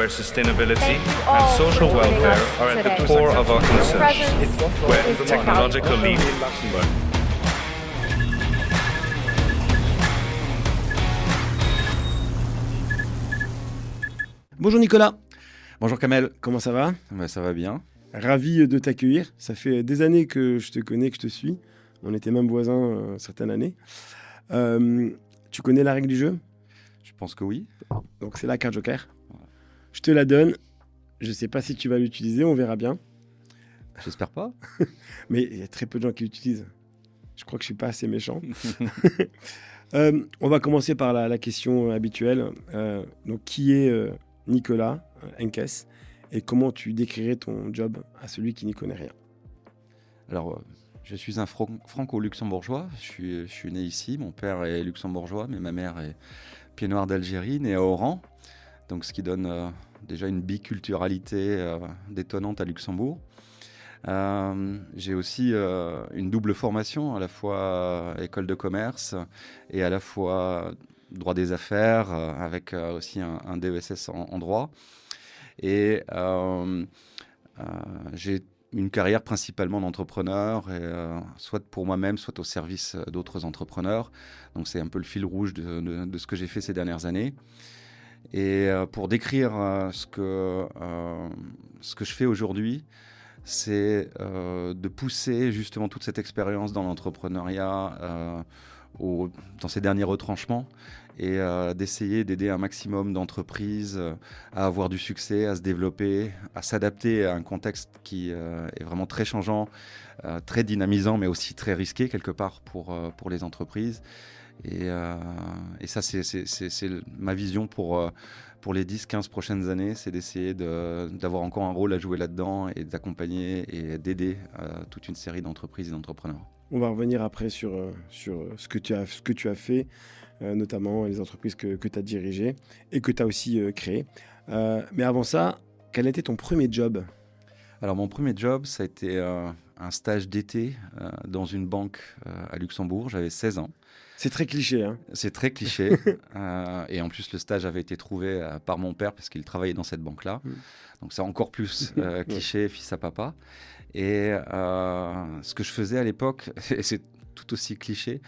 where sustainability and social welfare are at the core of our concerns, where technological lead. Bonjour Nicolas, Bonjour Kamel, comment ça va ? ça va bien. Ravi de t'accueillir. Ça fait des années que je te connais, que je te suis. On était même voisins certaines années. Tu connais la règle du jeu ? Je pense que oui. Donc c'est la carte joker. Je te la donne. Je ne sais pas si tu vas l'utiliser, on verra bien. J'espère pas. Mais il y a très peu de gens qui l'utilisent. Je crois que je ne suis pas assez méchant. On va commencer par la question habituelle. Donc qui est Nicolas Henkes et comment tu décrirais ton job à celui qui n'y connaît rien ? Alors, je suis un franco-luxembourgeois. Je suis né ici. Mon père est luxembourgeois, mais ma mère est pied noir d'Algérie, née à Oran. Donc, ce qui donne déjà une biculturalité détonnante à Luxembourg. J'ai aussi une double formation, à la fois école de commerce et à la fois droit des affaires, avec aussi un DESS en droit. Et j'ai une carrière principalement d'entrepreneur, soit pour moi-même, soit au service d'autres entrepreneurs. Donc c'est un peu le fil rouge de ce que j'ai fait ces dernières années. Et pour décrire ce que je fais aujourd'hui, c'est de pousser justement toute cette expérience dans l'entrepreneuriat dans ces derniers retranchements et d'essayer d'aider un maximum d'entreprises à avoir du succès, à se développer, à s'adapter à un contexte qui est vraiment très changeant, très dynamisant, mais aussi très risqué quelque part pour les entreprises. Et ça, c'est ma vision pour les 10-15 prochaines années, c'est d'essayer d'avoir encore un rôle à jouer là-dedans et d'accompagner et d'aider toute une série d'entreprises et d'entrepreneurs. On va revenir après sur ce que tu as fait, notamment les entreprises que tu as dirigées et que tu as aussi créées. Mais avant ça, quel était ton premier job ? Alors mon premier job, ça a été un stage d'été dans une banque à Luxembourg. J'avais 16 ans. C'est très cliché, hein ? C'est très cliché. Et en plus, le stage avait été trouvé par mon père parce qu'il travaillait dans cette banque-là. Donc c'est encore plus cliché, fils à papa. Et ce que je faisais à l'époque, et c'est tout aussi cliché,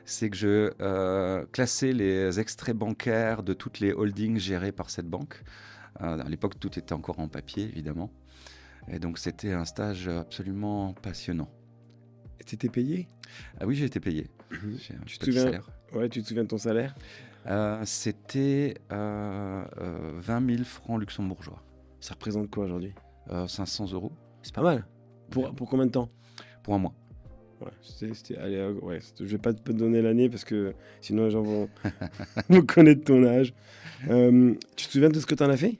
c'est que je classais les extraits bancaires de toutes les holdings gérées par cette banque. À l'époque, tout était encore en papier, évidemment. Et donc, c'était un stage absolument passionnant. Et tu étais payé ? Ah oui, j'ai été payé. J'ai un petit salaire. Ouais, tu te souviens de ton salaire ? C'était 20 000 francs luxembourgeois. Ça représente quoi aujourd'hui ? 500 €. C'est pas mal. Pour combien de temps ? Pour un mois. Ouais, je vais pas te donner l'année parce que sinon les gens vont connaître ton âge. Tu te souviens de ce que tu en as fait ?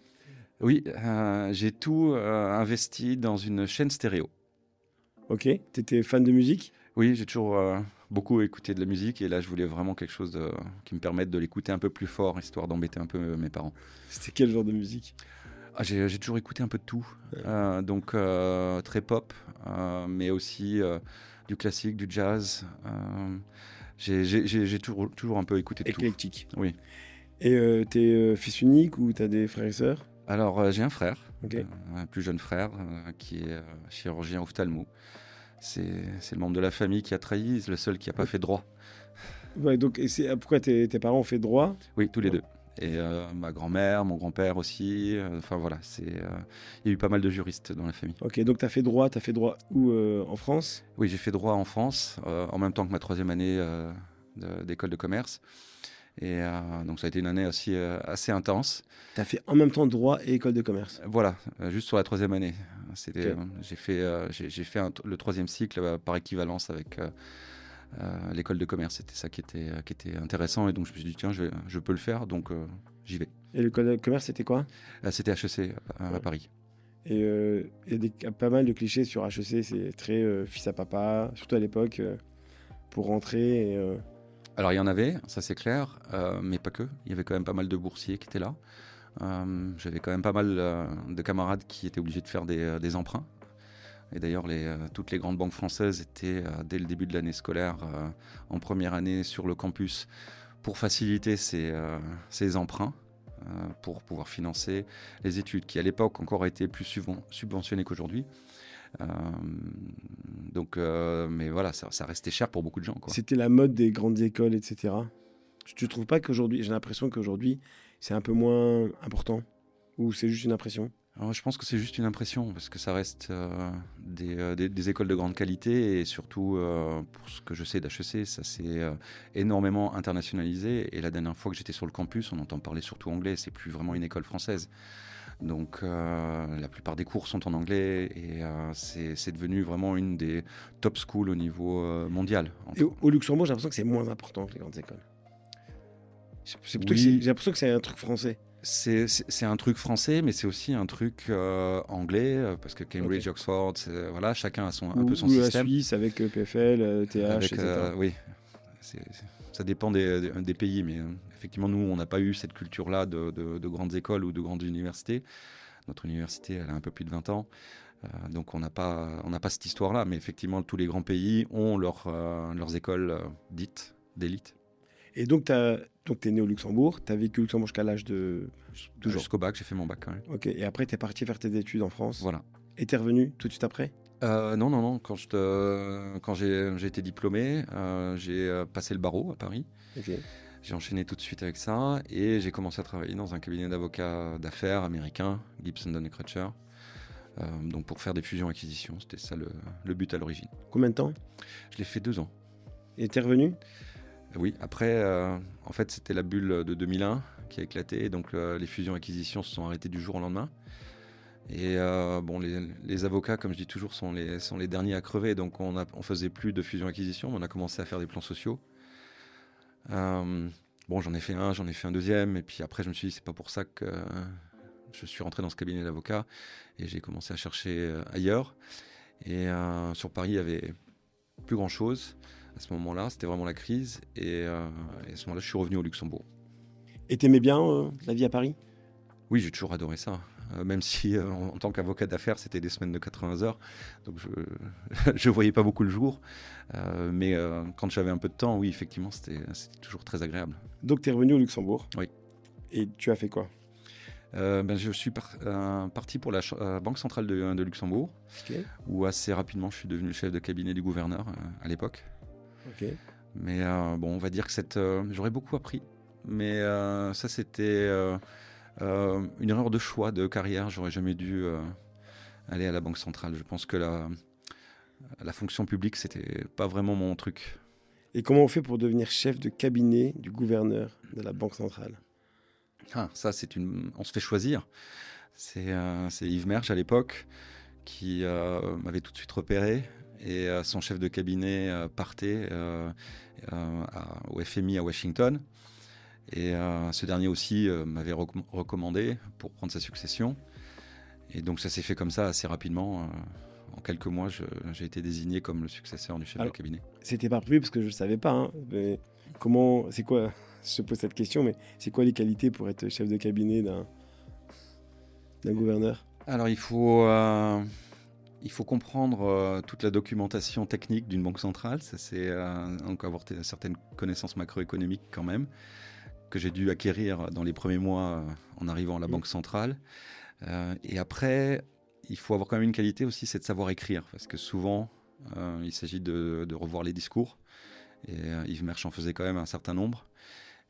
Oui, j'ai tout investi dans une chaîne stéréo. Ok, tu étais fan de musique ? Oui, j'ai toujours beaucoup écouté de la musique et là je voulais vraiment quelque chose qui me permette de l'écouter un peu plus fort, histoire d'embêter un peu mes parents. C'était quel genre de musique ? J'ai toujours écouté un peu de tout, donc très pop, mais aussi du classique, du jazz. J'ai toujours un peu écouté de éclectique. Tout. Oui. Et t'es fils unique ou t'as des frères et sœurs ? Alors j'ai un frère, okay. Un plus jeune frère qui est chirurgien ophtalmo. C'est le membre de la famille qui a trahi, c'est le seul qui n'a pas fait droit. Ouais, donc pourquoi tes parents ont fait droit ? Oui, tous les deux. Et ma grand-mère, mon grand-père aussi. Enfin voilà, il y a eu pas mal de juristes dans la famille. Ok, donc tu as fait droit où en France ? Oui, j'ai fait droit en France, en même temps que ma 3e année d'école de commerce. Et donc ça a été une année aussi assez intense. Tu as fait en même temps droit et école de commerce ? Voilà, juste sur la 3e année. Okay. J'ai fait le 3e cycle par équivalence avec l'école de commerce. C'était ça qui était intéressant. Et donc je me suis dit, tiens, je peux le faire, donc j'y vais. Et l'école de commerce, c'était quoi ? C'était HEC à Paris. Et il y a pas mal de clichés sur HEC, c'est très fils à papa, surtout à l'époque, pour rentrer. Alors il y en avait, ça c'est clair, mais pas que. Il y avait quand même pas mal de boursiers qui étaient là. J'avais quand même pas mal de camarades qui étaient obligés de faire des emprunts. Et d'ailleurs, toutes les grandes banques françaises étaient, dès le début de l'année scolaire, en première année sur le campus, pour faciliter ces emprunts. pour pouvoir financer les études, qui à l'époque encore étaient plus subventionnées qu'aujourd'hui. Mais voilà, ça restait cher pour beaucoup de gens, quoi. C'était la mode des grandes écoles, etc. Tu ne trouves pas qu'aujourd'hui, j'ai l'impression qu'aujourd'hui, c'est un peu moins important? Ou c'est juste une impression? Alors, je pense que c'est juste une impression, parce que ça reste des écoles de grande qualité, et surtout, pour ce que je sais d'HEC, ça s'est énormément internationalisé. Et la dernière fois que j'étais sur le campus, on entend parler surtout anglais, c'est plus vraiment une école française. Donc la plupart des cours sont en anglais, et c'est devenu vraiment une des top schools au niveau mondial. Et au Luxembourg, j'ai l'impression que c'est moins important que les grandes écoles. J'ai l'impression que c'est un truc français. C'est un truc français, mais c'est aussi un truc anglais, parce que Cambridge, Oxford, voilà, chacun a un peu son système. Ou la Suisse avec PFL, TH, etc. Oui, ça dépend des pays, mais effectivement, nous, on n'a pas eu cette culture-là de grandes écoles ou de grandes universités. Notre université, elle a un peu plus de 20 ans, donc on n'a pas cette histoire-là, mais effectivement, tous les grands pays ont leurs écoles dites d'élite. Et donc, tu es né au Luxembourg, tu as vécu au Luxembourg jusqu'à l'âge de... Toujours. Jusqu'au bac, j'ai fait mon bac quand même. Ok, et après, tu es parti faire tes études en France. Voilà. Et tu es revenu tout de suite après? Non. Quand j'ai été diplômé, j'ai passé le barreau à Paris. Okay. J'ai enchaîné tout de suite avec ça, et j'ai commencé à travailler dans un cabinet d'avocats d'affaires américain, Gibson, Dunn & Crutcher, donc pour faire des fusions-acquisitions. C'était ça le but à l'origine. Combien de temps? Je l'ai fait 2 ans. Et tu es revenu? Oui, après, en fait, c'était la bulle de 2001 qui a éclaté, donc les fusions-acquisitions se sont arrêtées du jour au lendemain. Et les avocats, comme je dis toujours, sont les derniers à crever, donc on faisait plus de fusions-acquisitions, mais on a commencé à faire des plans sociaux. J'en ai fait un deuxième, et puis après, je me suis dit, c'est pas pour ça que je suis rentré dans ce cabinet d'avocats, et j'ai commencé à chercher ailleurs. Et sur Paris, il y avait plus grand-chose. À ce moment-là, c'était vraiment la crise, et à ce moment-là, je suis revenu au Luxembourg. Et t'aimais bien la vie à Paris? Oui, j'ai toujours adoré ça, même si en tant qu'avocat d'affaires, c'était des semaines de 80 heures, donc je voyais pas beaucoup le jour, mais quand j'avais un peu de temps, oui, effectivement, c'était toujours très agréable. Donc tu es revenu au Luxembourg? Oui. Et tu as fait quoi? Je suis parti pour la Banque centrale de Luxembourg, okay. Où assez rapidement, je suis devenu chef de cabinet du gouverneur à l'époque. Okay. Mais on va dire que j'aurais beaucoup appris. Mais ça, c'était une erreur de choix de carrière. J'aurais jamais dû aller à la Banque centrale. Je pense que la fonction publique, c'était pas vraiment mon truc. Et comment on fait pour devenir chef de cabinet du gouverneur de la Banque centrale? Ça, on se fait choisir. C'est Yves Mersch à l'époque qui m'avait tout de suite repéré. Et son chef de cabinet partait au FMI à Washington. Et ce dernier aussi m'avait recommandé pour prendre sa succession. Et donc ça s'est fait comme ça assez rapidement. En quelques mois, j'ai été désigné comme le successeur du chef de cabinet. C'était pas prévu parce que je ne savais pas. Hein, mais c'est quoi, je te pose cette question, mais c'est quoi les qualités pour être chef de cabinet d'un gouverneur? Alors il faut comprendre toute la documentation technique d'une banque centrale. Ça, c'est donc avoir certaines connaissances macroéconomiques quand même, que j'ai dû acquérir dans les premiers mois en arrivant à la banque centrale. Et après, il faut avoir quand même une qualité aussi, c'est de savoir écrire, parce que souvent, il s'agit de revoir les discours. Et Yves Mersch en faisait quand même un certain nombre.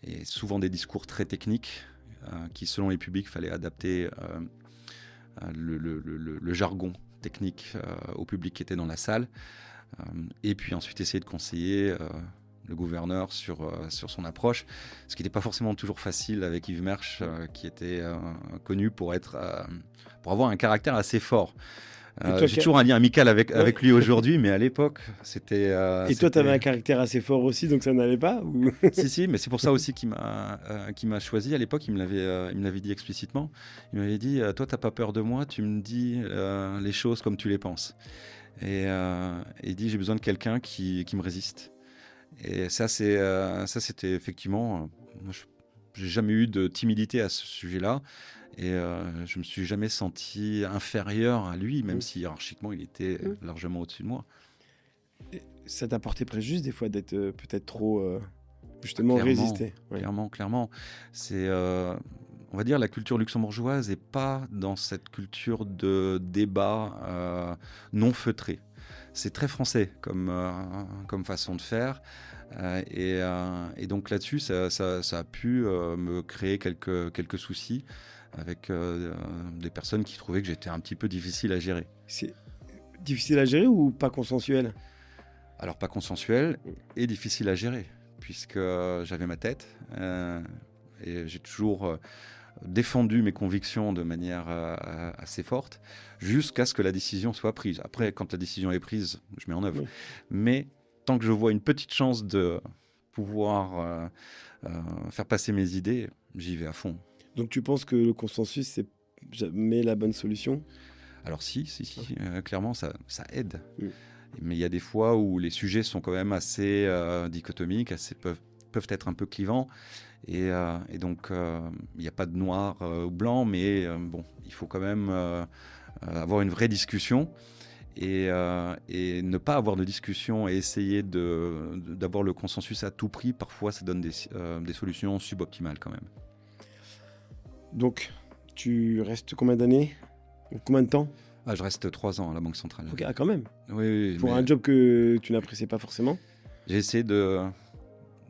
Et souvent des discours très techniques qui, selon les publics, fallait adapter le jargon technique au public qui était dans la salle, et puis ensuite essayer de conseiller le gouverneur sur son approche, ce qui n'était pas forcément toujours facile avec Yves Mersch, qui était connu pour avoir un caractère assez fort. J'ai toujours un lien amical avec lui aujourd'hui, mais à l'époque, c'était... Et toi, tu avais un caractère assez fort aussi, donc ça n'allait pas ou... Si, mais c'est pour ça aussi qu'il m'a choisi. À l'époque, il me l'avait dit explicitement. Il m'avait dit, toi, tu n'as pas peur de moi, tu me dis les choses comme tu les penses. Et il dit, j'ai besoin de quelqu'un qui me résiste. Et ça, c'était effectivement... moi, j'ai jamais eu de timidité à ce sujet-là. Et je me suis jamais senti inférieur à lui, même si hiérarchiquement il était largement au-dessus de moi. Ça t'a porté préjudice des fois d'être peut-être trop justement résisté. Ouais. Clairement. C'est on va dire, la culture luxembourgeoise n'est pas dans cette culture de débat non feutré. C'est très français comme façon de faire. Et donc là-dessus, ça a pu me créer quelques soucis avec des personnes qui trouvaient que j'étais un petit peu difficile à gérer. C'est difficile à gérer ou pas consensuel? Alors pas consensuel et difficile à gérer, puisque j'avais ma tête et j'ai toujours défendu mes convictions de manière assez forte, jusqu'à ce que la décision soit prise. Après, quand la décision est prise, je mets en œuvre. Oui. Mais tant que je vois une petite chance de pouvoir faire passer mes idées, j'y vais à fond. Donc tu penses que le consensus, c'est jamais la bonne solution? Alors si, clairement, ça aide. Oui. Mais il y a des fois où les sujets sont quand même assez dichotomiques, peuvent être un peu clivants. Et donc, il n'y a pas de noir ou blanc, mais bon, il faut quand même avoir une vraie discussion. Et ne pas avoir de discussion et essayer d'avoir le consensus à tout prix, parfois ça donne des solutions suboptimales quand même. Donc, tu restes combien d'années? Combien de temps? Je reste 3 ans à la Banque Centrale. Ok, quand même. Oui, pour un job que tu n'appréciais pas forcément? J'ai essayé de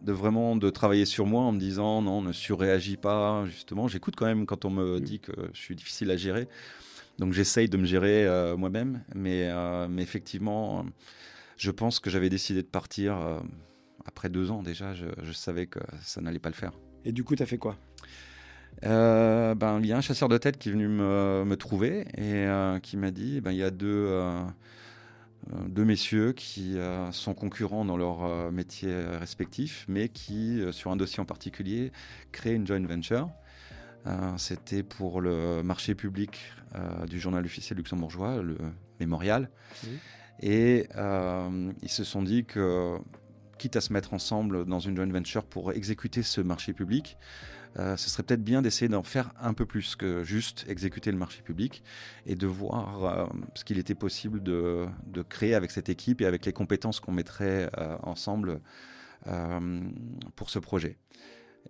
vraiment travailler sur moi en me disant non, ne surréagis pas, justement. J'écoute quand même quand on me dit que je suis difficile à gérer. Donc j'essaye de me gérer moi-même, mais effectivement, je pense que j'avais décidé de partir après 2 ans déjà. Je savais que ça n'allait pas le faire. Et du coup, tu as fait quoi? Il y a un chasseur de tête qui est venu me trouver et qui m'a dit il y a deux messieurs qui sont concurrents dans leur métier respectif, mais qui, sur un dossier en particulier, créent une joint venture. C'était pour le marché public du journal officiel luxembourgeois, le Mémorial. Oui. Et ils se sont dit que, quitte à se mettre ensemble dans une joint venture pour exécuter ce marché public, ce serait peut-être bien d'essayer d'en faire un peu plus que juste exécuter le marché public et de voir ce qu'il était possible de créer avec cette équipe et avec les compétences qu'on mettrait ensemble pour ce projet.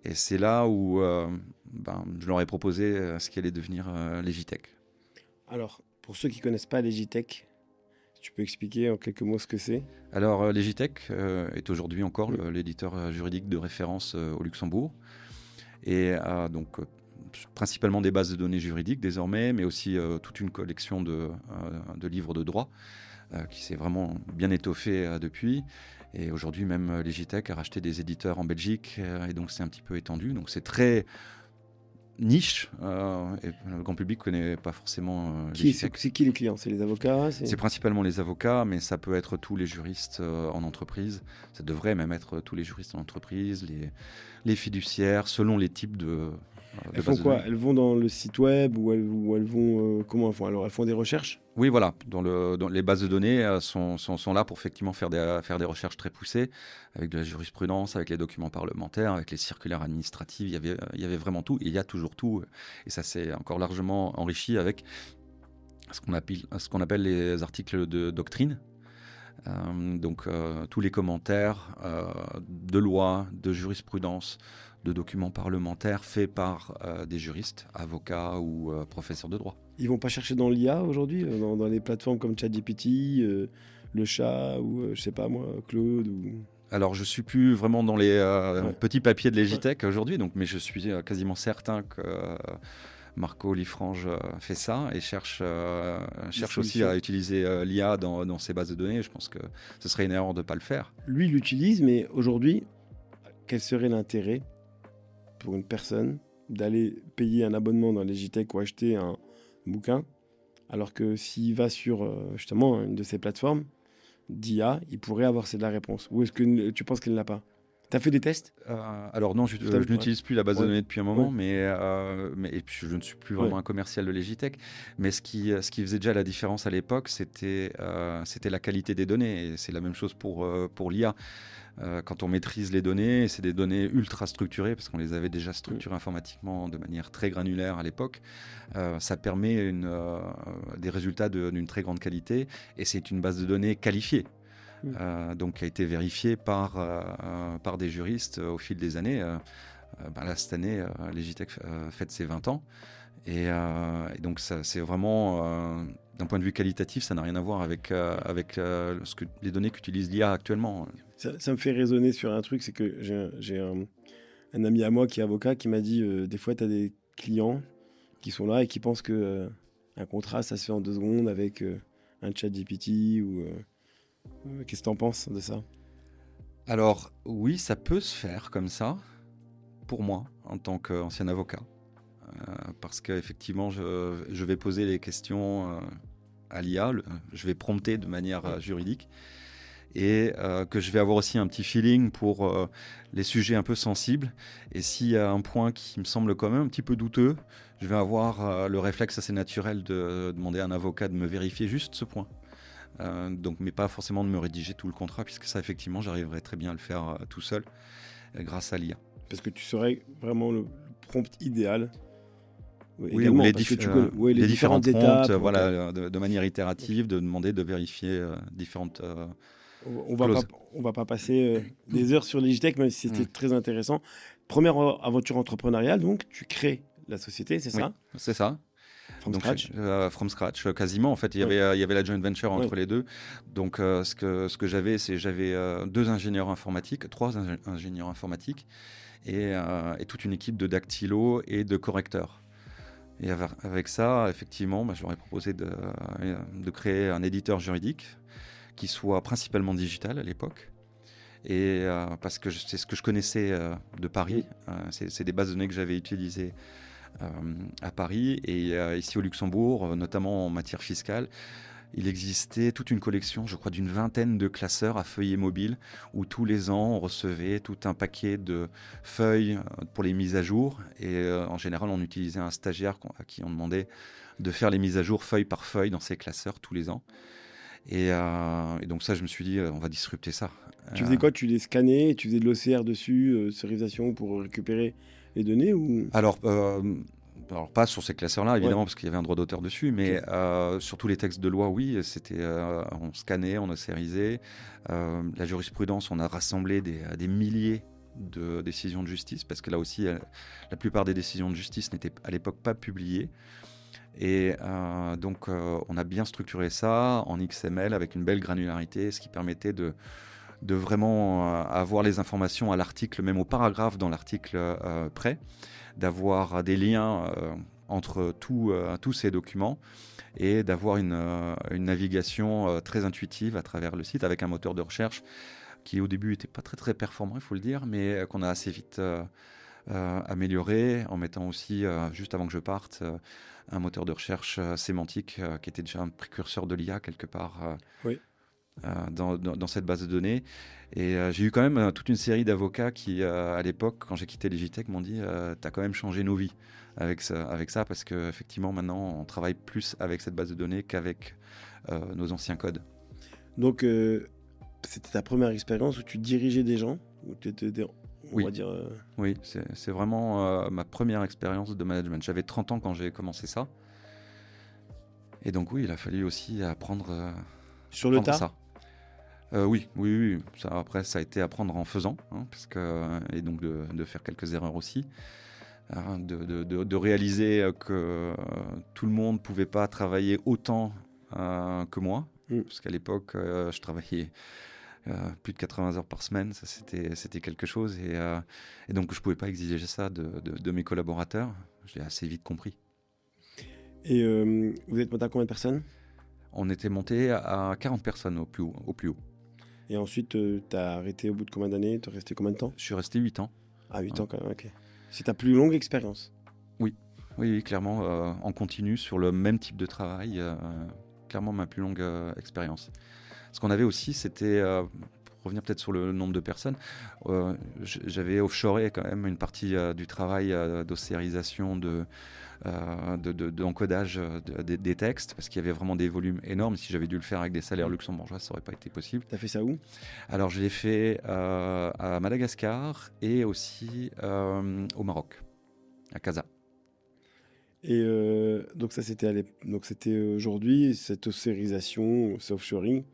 Et c'est là où je leur ai proposé ce qui allait devenir Legitech. Alors, pour ceux qui ne connaissent pas Legitech, tu peux expliquer en quelques mots ce que c'est? Alors, Legitech est aujourd'hui encore l'éditeur juridique de référence au Luxembourg. Et donc, principalement des bases de données juridiques désormais, mais aussi toute une collection de livres de droit qui s'est vraiment bien étoffée depuis. Et aujourd'hui, même Legitech a racheté des éditeurs en Belgique, et donc c'est un petit peu étendu. Donc c'est très niche, et le grand public ne connaît pas forcément Legitech. C'est qui les clients? C'est les avocats? C'est principalement les avocats, mais ça peut être tous les juristes en entreprise. Ça devrait même être tous les juristes en entreprise, les fiduciaires, selon les types de elles font quoi? Elles vont dans le site web ou elles vont comment elles font? Alors elles font des recherches? Oui, voilà. Dans les bases de données sont là pour effectivement faire des recherches très poussées avec de la jurisprudence, avec les documents parlementaires, avec les circulaires administratives. Il y avait vraiment tout. Et il y a toujours tout. Et ça s'est encore largement enrichi avec ce qu'on appelle les articles de doctrine. Donc tous les commentaires de loi, de jurisprudence, de documents parlementaires faits par des juristes, avocats ou professeurs de droit. Ils vont pas chercher dans l'IA aujourd'hui, dans les plateformes comme ChatGPT, le chat ou je sais pas moi, Claude ou... Alors je suis plus vraiment dans les petits papiers de Legitech aujourd'hui, mais je suis quasiment certain que Marco Liffrange fait ça et cherche aussi à utiliser l'IA dans ses bases de données. Je pense que ce serait une erreur de ne pas le faire. Lui, il l'utilise, mais aujourd'hui, quel serait l'intérêt pour une personne d'aller payer un abonnement dans Legitech ou acheter un bouquin, alors que s'il va sur justement une de ces plateformes d'IA, il pourrait avoir la réponse? Ou est-ce que tu penses qu'elle ne l'a pas? Tu as fait des tests? Alors non, je n'utilise plus la base de données depuis un moment, mais et puis je ne suis plus vraiment un commercial de Legitech. Mais ce qui faisait déjà la différence à l'époque, c'était la qualité des données. Et c'est la même chose pour l'IA. Quand on maîtrise les données, c'est des données ultra structurées, parce qu'on les avait déjà structurées informatiquement de manière très granulaire à l'époque. Ça permet des résultats d'une très grande qualité, et c'est une base de données qualifiée. Donc qui a été vérifié par des juristes au fil des années. Là, cette année, Legitech fête ses 20 ans. Et donc, c'est vraiment, d'un point de vue qualitatif, ça n'a rien à voir avec les données qu'utilise l'IA actuellement. Ça me fait raisonner sur un truc, c'est que j'ai un ami à moi qui est avocat qui m'a dit des fois, tu as des clients qui sont là et qui pensent que un contrat, ça se fait en 2 secondes avec un chat GPT ou... qu'est-ce que tu en penses de ça? Alors, oui, ça peut se faire comme ça, pour moi, en tant qu'ancien avocat. Parce qu'effectivement, je vais poser les questions à l'IA, je vais prompter de manière juridique, et que je vais avoir aussi un petit feeling pour les sujets un peu sensibles. Et s'il y a un point qui me semble quand même un petit peu douteux, je vais avoir le réflexe assez naturel de demander à un avocat de me vérifier juste ce point. Mais pas forcément de me rédiger tout le contrat, puisque ça, effectivement, j'arriverai très bien à le faire tout seul, grâce à l'IA. Parce que tu serais vraiment le prompt idéal. Oui, ou les différents prompts, étapes, de manière itérative, de demander de vérifier différentes on va pas passer des heures sur Legitech, même si c'était très intéressant. Première aventure entrepreneuriale, donc tu crées la société, c'est ça? Oui, c'est ça. From scratch, quasiment. En fait, il y avait la joint venture entre les deux. Donc, ce que j'avais, c'est j'avais 3 ingénieurs informatiques, et toute une équipe de dactylo et de correcteurs. Et avec ça, effectivement, je leur ai proposé de créer un éditeur juridique qui soit principalement digital à l'époque. Et parce que c'est ce que je connaissais de Paris, c'est des bases de données que j'avais utilisées à Paris et ici au Luxembourg, notamment en matière fiscale. Il existait toute une collection, je crois, d'une 20aine de classeurs à feuillet mobile où tous les ans on recevait tout un paquet de feuilles pour les mises à jour. Et en général, on utilisait un stagiaire à qui on demandait de faire les mises à jour feuille par feuille dans ces classeurs tous les ans. Et donc ça, je me suis dit, on va disrupter ça. Tu faisais quoi? Tu les scannais, tu faisais de l'OCR dessus, sécurisation pour récupérer les données ou... Alors, pas sur ces classeurs-là, évidemment, parce qu'il y avait un droit d'auteur dessus, mais sur tous les textes de loi, oui, on scannait, on océrisait. La jurisprudence, on a rassemblé des milliers de décisions de justice, parce que là aussi, la plupart des décisions de justice n'étaient à l'époque pas publiées. Et donc, on a bien structuré ça en XML avec une belle granularité, ce qui permettait de vraiment avoir les informations à l'article, même au paragraphe dans l'article près, d'avoir des liens entre tous ces documents et d'avoir une navigation très intuitive à travers le site avec un moteur de recherche qui au début n'était pas très très performant, il faut le dire, mais qu'on a assez vite amélioré en mettant aussi, juste avant que je parte, un moteur de recherche sémantique qui était déjà un précurseur de l'IA quelque part. Dans cette base de données. Et j'ai eu quand même toute une série d'avocats qui, à l'époque, quand j'ai quitté Legitech, m'ont dit t'as quand même changé nos vies avec ça, parce qu'effectivement, maintenant, on travaille plus avec cette base de données qu'avec nos anciens codes. Donc, c'était ta première expérience où tu dirigeais des gens où Oui, oui, c'est vraiment ma première expérience de management. J'avais 30 ans quand j'ai commencé ça. Et donc, oui, il a fallu aussi apprendre... sur le tas ça. Oui. Après, ça a été apprendre en faisant, et donc de faire quelques erreurs aussi, de réaliser que tout le monde ne pouvait pas travailler autant que moi, parce qu'à l'époque, je travaillais plus de 80 heures par semaine, ça c'était quelque chose, et donc je ne pouvais pas exiger ça de mes collaborateurs. Je l'ai assez vite compris. Et vous êtes monté à combien de personnes? On était monté à 40 personnes au plus haut. Et ensuite, tu as arrêté au bout de combien d'années? Tu es resté combien de temps? Je suis resté 8 ans. Ah, 8 ans quand même, ok. C'est ta plus longue expérience? Oui, clairement, en continu, sur le même type de travail, clairement ma plus longue expérience. Ce qu'on avait aussi, c'était, pour revenir peut-être sur le nombre de personnes, j'avais offshoré quand même une partie du travail d'océrisation, d'encodage des textes, parce qu'il y avait vraiment des volumes énormes. Si j'avais dû le faire avec des salaires luxembourgeois, ça n'aurait pas été possible. Tu as fait ça où? Alors, je l'ai fait à Madagascar et aussi au Maroc, à Casa. Et donc ça, c'était aujourd'hui, cette océrisation, ce offshoring.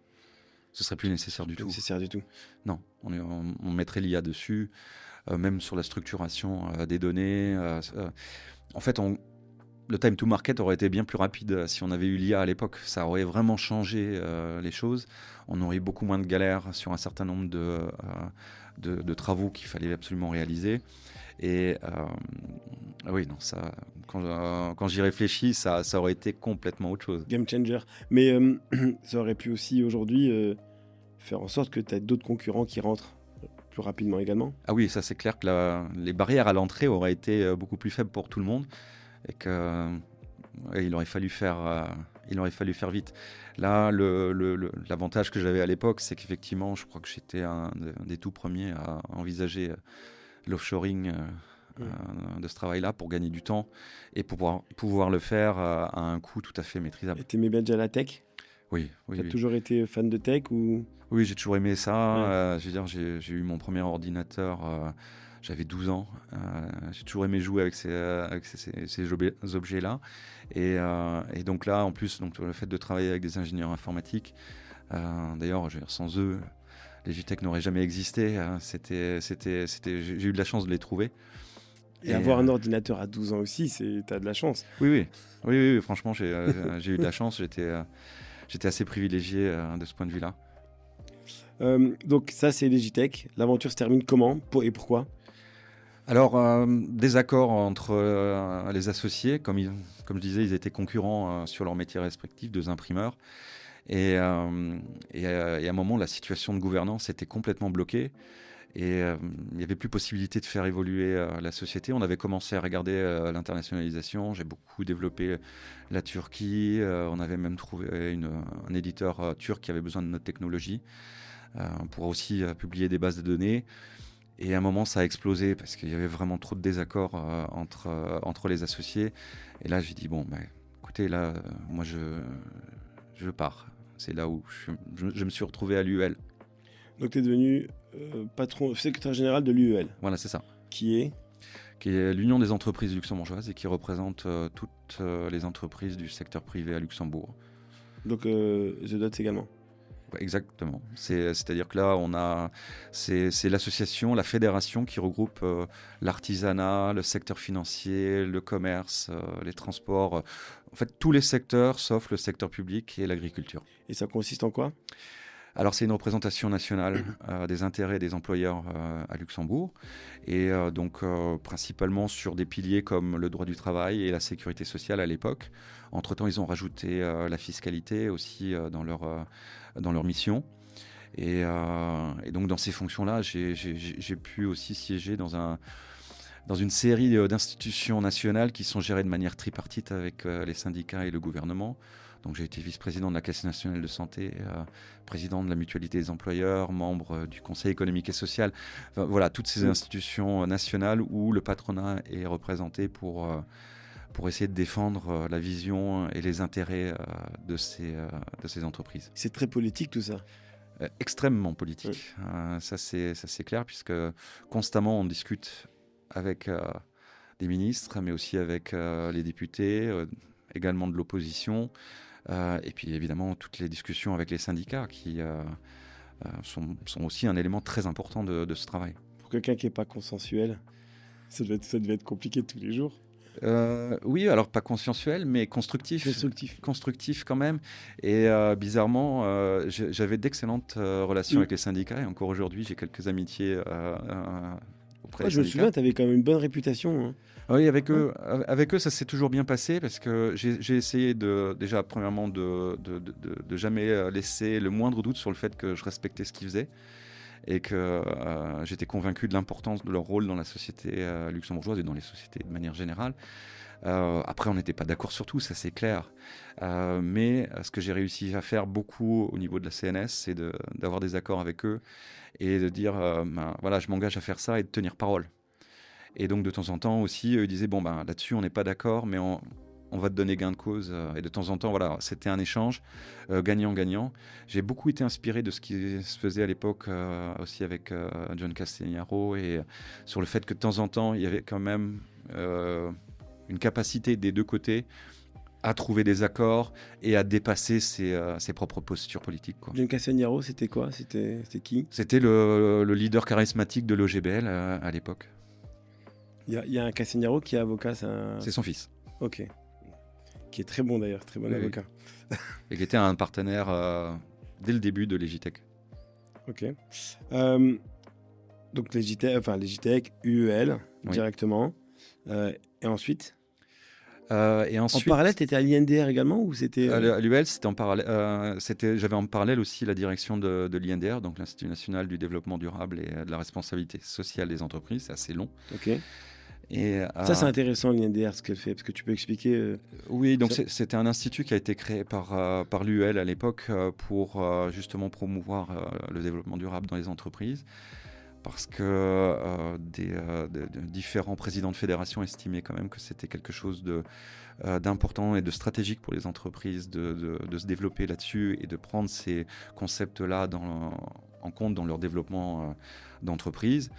Ce serait plus nécessaire du tout. Nécessaire du tout. Non, on mettrait l'IA dessus. même sur la structuration des données. En fait, le time to market aurait été bien plus rapide si on avait eu l'IA à l'époque. Ça aurait vraiment changé les choses. On aurait eu beaucoup moins de galères sur un certain nombre de travaux qu'il fallait absolument réaliser. Et oui, non, ça, quand j'y réfléchis, ça aurait été complètement autre chose. Game changer. Mais ça aurait pu aussi aujourd'hui faire en sorte que tu aies d'autres concurrents qui rentrent plus rapidement également. Ah oui, ça c'est clair que les barrières à l'entrée auraient été beaucoup plus faibles pour tout le monde. Et il aurait fallu faire vite. Là, l'avantage que j'avais à l'époque, c'est qu'effectivement, je crois que j'étais un des tout premiers à envisager l'offshoring de ce travail-là pour gagner du temps et pour pouvoir le faire à un coût tout à fait maîtrisable. Et tu aimais bien déjà la tech? Oui. Tu as toujours été fan de tech ou... Oui, j'ai toujours aimé ça. Ouais. Je veux dire, j'ai eu mon premier ordinateur, j'avais 12 ans. J'ai toujours aimé jouer avec ces objets-là. Et donc là, en plus, donc, le fait de travailler avec des ingénieurs informatiques, d'ailleurs, je veux dire, sans eux, les JTech n'auraient jamais existé. J'ai eu de la chance de les trouver. Et avoir un ordinateur à 12 ans aussi, t'as de la chance. Oui, franchement, j'ai eu de la chance. J'étais assez privilégié de ce point de vue-là. Donc ça, c'est les JTech. L'aventure se termine comment et pourquoi? Alors, des accords entre les associés. Comme je disais, ils étaient concurrents sur leurs métiers respectifs, 2 imprimeurs. Et à un moment, la situation de gouvernance était complètement bloquée. Et il n'y avait plus possibilité de faire évoluer la société. On avait commencé à regarder l'internationalisation. J'ai beaucoup développé la Turquie. On avait même trouvé un éditeur turc qui avait besoin de notre technologie pour aussi publier des bases de données. Et à un moment, ça a explosé parce qu'il y avait vraiment trop de désaccords entre les associés. Et là, j'ai dit, bon, écoutez, là, moi, je pars. C'est là où je me suis retrouvé à l'UEL. Donc, tu es devenu secrétaire général de l'UEL. Voilà, c'est ça. Qui est l'Union des entreprises luxembourgeoises et qui représente toutes les entreprises du secteur privé à Luxembourg. Donc, The Dots également. Exactement. C'est-à-dire que là, c'est l'association, la fédération qui regroupe l'artisanat, le secteur financier, le commerce, les transports, en fait tous les secteurs sauf le secteur public et l'agriculture. Et ça consiste en quoi ? Alors c'est une représentation nationale des intérêts des employeurs à Luxembourg et donc principalement sur des piliers comme le droit du travail et la sécurité sociale à l'époque. Entre-temps, ils ont rajouté la fiscalité aussi dans leur mission. Et donc dans ces fonctions-là, j'ai pu aussi siéger dans une série d'institutions nationales qui sont gérées de manière tripartite avec les syndicats et le gouvernement. Donc j'ai été vice-président de la Caisse nationale de santé, président de la mutualité des employeurs, membre du Conseil économique et social. Enfin, voilà, toutes ces institutions nationales où le patronat est représenté pour essayer de défendre la vision et les intérêts de ces entreprises. C'est très politique tout ça. Extrêmement politique. Oui. Ça c'est clair puisque constamment on discute avec des ministres, mais aussi avec les députés, également de l'opposition. Et puis évidemment toutes les discussions avec les syndicats qui sont aussi un élément très important de ce travail. Pour quelqu'un qui n'est pas consensuel, ça devait être compliqué tous les jours. Oui, alors pas consensuel, mais constructif. Constructif quand même. Et bizarrement, j'avais d'excellentes relations avec les syndicats. Et encore aujourd'hui, j'ai quelques amitiés auprès des syndicats. Je me souviens, tu avais quand même une bonne réputation. Hein. Oui, avec eux, ça s'est toujours bien passé parce que j'ai essayé déjà, premièrement, de jamais laisser le moindre doute sur le fait que je respectais ce qu'ils faisaient et que j'étais convaincu de l'importance de leur rôle dans la société luxembourgeoise et dans les sociétés de manière générale. Après, on n'était pas d'accord sur tout, ça c'est clair. Mais ce que j'ai réussi à faire beaucoup au niveau de la CNS, c'est d'avoir des accords avec eux et de dire, voilà, je m'engage à faire ça et de tenir parole. Et donc de temps en temps aussi, ils disaient, bon, là-dessus on n'est pas d'accord, mais on va te donner gain de cause. Et de temps en temps, voilà, c'était un échange gagnant-gagnant. J'ai beaucoup été inspiré de ce qui se faisait à l'époque aussi avec John Castellaro et sur le fait que de temps en temps, il y avait quand même une capacité des deux côtés à trouver des accords et à dépasser ses propres postures politiques, quoi. John Cassianiaro, c'était quoi? C'était qui? C'était le leader charismatique de l'OGBL à l'époque. Il y a un Cassianiaro qui est avocat, C'est son fils. Ok. Qui est très bon d'ailleurs, très bon Oui, avocat. Et qui était un partenaire dès le début de Legitech. Ok. Donc Legitech, UEL Oui. directement. Et ensuite, Et en ensuite, parallèle, tu étais à l'INDR également ou c'était à l'UL, c'était en parallèle. J'avais en parallèle aussi la direction de l'INDR, donc l'Institut national du développement durable et de la responsabilité sociale des entreprises. C'est assez long. Ok. Et, Ça, c'est intéressant l'INDR ce qu'elle fait, parce que tu peux expliquer. oui, donc Ça- c'était un institut qui a été créé par l'UL à l'époque pour justement promouvoir le développement durable dans les entreprises. Parce que de différents présidents de fédération estimaient quand même que c'était quelque chose d'important et de stratégique pour les entreprises de se développer là-dessus et de prendre ces concepts-là en compte dans leur développement d'entreprise.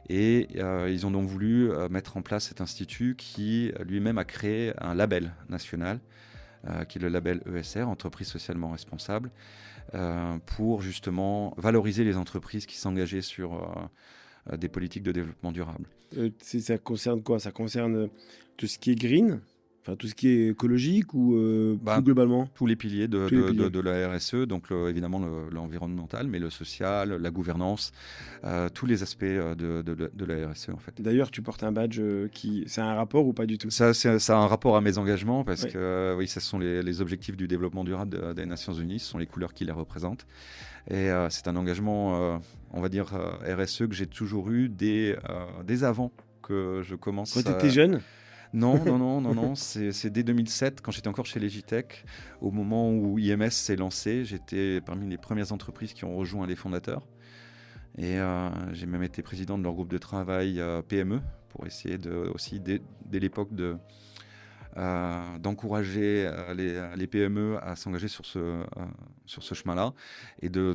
Et ils ont donc voulu mettre en place cet institut qui lui-même a créé un label national, qui est le label ESR, Entreprise socialement responsable, pour justement valoriser les entreprises qui s'engageaient sur des politiques de développement durable. Ça concerne quoi? Ça concerne tout ce qui est green, enfin tout ce qui est écologique ou plus globalement? Tous les piliers Tous les piliers. de la RSE, donc évidemment l'environnemental, mais le social, la gouvernance, tous les aspects de la RSE en fait. D'ailleurs, tu portes un badge c'est un rapport ou pas du tout? Ça a un rapport à mes engagements parce Ouais. que oui, ce sont les objectifs du développement durable des Nations Unies, ce sont les couleurs qui les représentent. Et c'est un engagement, on va dire, RSE que j'ai toujours eu dès avant que je commence. Quand tu étais jeune? Non. C'est dès 2007, quand j'étais encore chez Legitech, au moment où IMS s'est lancé. J'étais parmi les premières entreprises qui ont rejoint les fondateurs. Et j'ai même été président de leur groupe de travail PME pour essayer aussi, dès l'époque, d'encourager les PME à s'engager sur ce chemin-là et de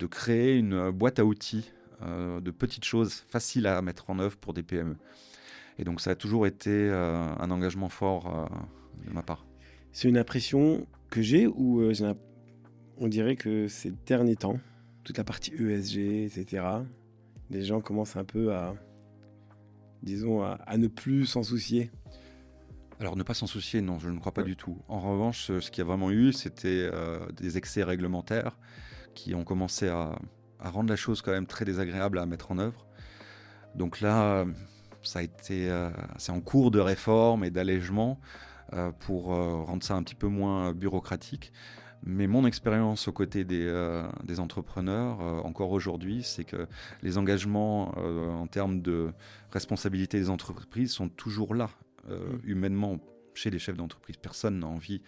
créer une boîte à outils de petites choses faciles à mettre en œuvre pour des PME. Et donc ça a toujours été un engagement fort de ma part. C'est une impression que j'ai où on dirait que ces derniers temps, toute la partie ESG, etc., les gens commencent un peu à ne plus s'en soucier. Alors ne pas s'en soucier, non, je ne crois pas du tout. En revanche, ce qu'il y a vraiment eu, c'était des excès réglementaires qui ont commencé à rendre la chose quand même très désagréable à mettre en œuvre. Donc là, c'est en cours de réforme et d'allègement pour rendre ça un petit peu moins bureaucratique. Mais mon expérience aux côtés des entrepreneurs, encore aujourd'hui, c'est que les engagements en termes de responsabilité des entreprises sont toujours là, humainement, chez les chefs d'entreprise. Personne n'a envie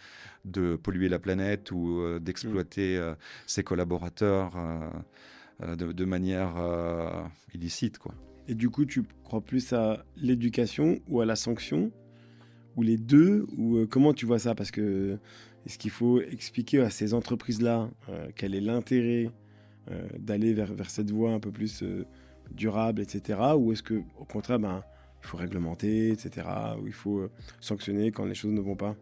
de polluer la planète ou d'exploiter ses collaborateurs de manière illicite, quoi. Et du coup, tu crois plus à l'éducation ou à la sanction? Ou les deux? Ou comment tu vois ça? Parce que est-ce qu'il faut expliquer à ces entreprises-là quel est l'intérêt d'aller vers cette voie un peu plus durable, etc. Ou est-ce qu'au contraire, il faut réglementer, etc. Ou il faut sanctionner quand les choses ne vont pas?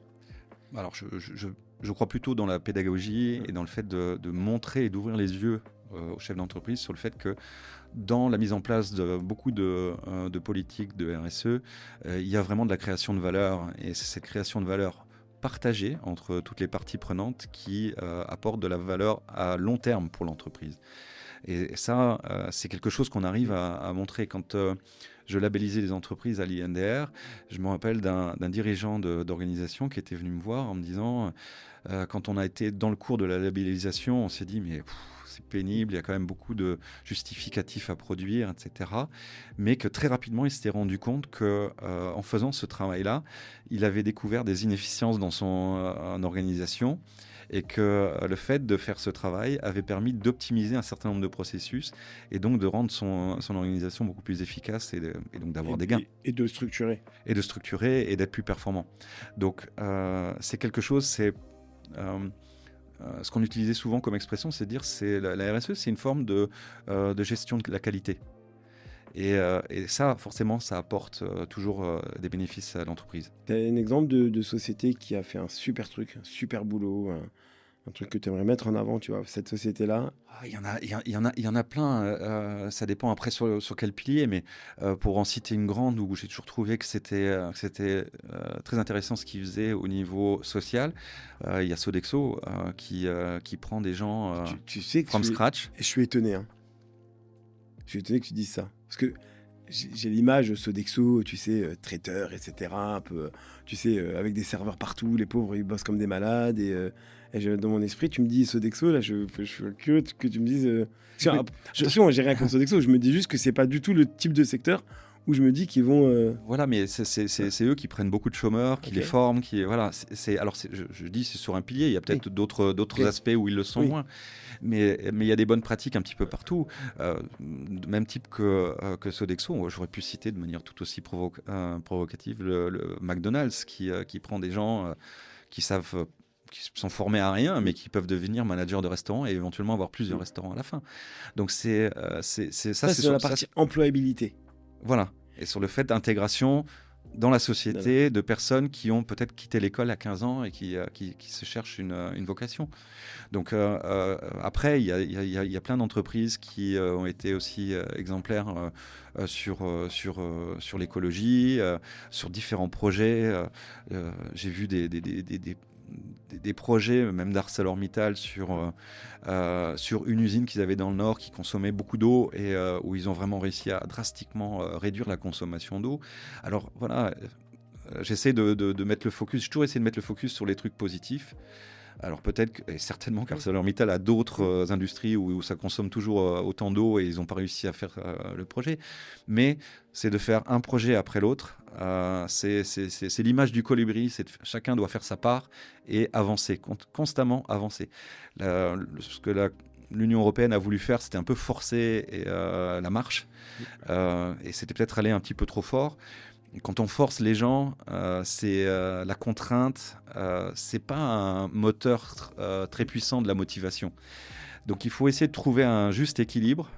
Alors, je crois plutôt dans la pédagogie et dans le fait de montrer et d'ouvrir les yeux aux chefs d'entreprise sur le fait que dans la mise en place de beaucoup de politiques de RSE, il y a vraiment de la création de valeur. Et c'est cette création de valeur partagée entre toutes les parties prenantes qui apporte de la valeur à long terme pour l'entreprise. Et ça, c'est quelque chose qu'on arrive à montrer. Quand je labellisais les entreprises à l'INDR, je me rappelle d'un dirigeant d'organisation qui était venu me voir en me disant, quand on a été dans le cours de la labellisation, on s'est dit, mais c'est pénible, il y a quand même beaucoup de justificatifs à produire, etc. Mais que très rapidement, il s'était rendu compte qu'en faisant ce travail-là, il avait découvert des inefficiences dans son organisation et que le fait de faire ce travail avait permis d'optimiser un certain nombre de processus et donc de rendre son organisation beaucoup plus efficace et donc d'avoir des gains. Et de structurer. Et de structurer et d'être plus performant. Donc c'est quelque chose, ce qu'on utilisait souvent comme expression, c'est de dire que la RSE, c'est une forme de gestion de la qualité. Et ça, forcément, ça apporte toujours des bénéfices à l'entreprise. Tu as un exemple de société qui a fait un super truc, un super boulot, un truc que tu aimerais mettre en avant, tu vois, cette société-là? Il y en a plein. Ça dépend après sur quel pilier, mais pour en citer une grande où j'ai toujours trouvé que c'était très intéressant ce qu'ils faisaient au niveau social. Il y a Sodexo qui prend des gens Tu sais que from scratch. je suis étonné. Hein. Je suis étonné que tu dises ça. Parce que j'ai l'image Sodexo, tu sais, traiteur, etc. Un peu, tu sais, avec des serveurs partout, les pauvres, ils bossent comme des malades. Dans mon esprit, tu me dis Sodexo, là, je suis curieux que tu me dises... Attention, j'ai rien contre Sodexo, je me dis juste que c'est pas du tout le type de secteur où je me dis qu'ils vont... Voilà, mais c'est eux qui prennent beaucoup de chômeurs, qui les forment, voilà. Alors, je dis c'est sur un pilier, il y a peut-être d'autres aspects où ils le sont moins. Mais il y a des bonnes pratiques un petit peu partout. Même type que Sodexo, j'aurais pu citer de manière tout aussi provocative le McDonald's qui prend des gens qui sont formés à rien, mais qui peuvent devenir managers de restaurants et éventuellement avoir plusieurs restaurants à la fin. Donc c'est sur la partie employabilité. Voilà. Et sur le fait d'intégration dans la société de personnes qui ont peut-être quitté l'école à 15 ans et qui se cherchent une vocation. Donc après, il y a plein d'entreprises qui ont été aussi exemplaires sur l'écologie, sur différents projets. J'ai vu des projets, même d'ArcelorMittal, sur une usine qu'ils avaient dans le Nord qui consommait beaucoup d'eau et où ils ont vraiment réussi à drastiquement réduire la consommation d'eau. Alors voilà, j'essaie de mettre le focus, j'ai toujours essayé de mettre le focus sur les trucs positifs. Alors peut-être, et certainement qu'ArcelorMittal a d'autres industries où ça consomme toujours autant d'eau et ils n'ont pas réussi à faire le projet. Mais c'est de faire un projet après l'autre. C'est l'image du colibri, chacun doit faire sa part et avancer, constamment avancer. Ce que l'Union européenne a voulu faire, c'était un peu forcer la marche. Et c'était peut-être aller un petit peu trop fort. Quand on force les gens, c'est la contrainte, c'est pas un moteur très puissant de la motivation. Donc il faut essayer de trouver un juste équilibre,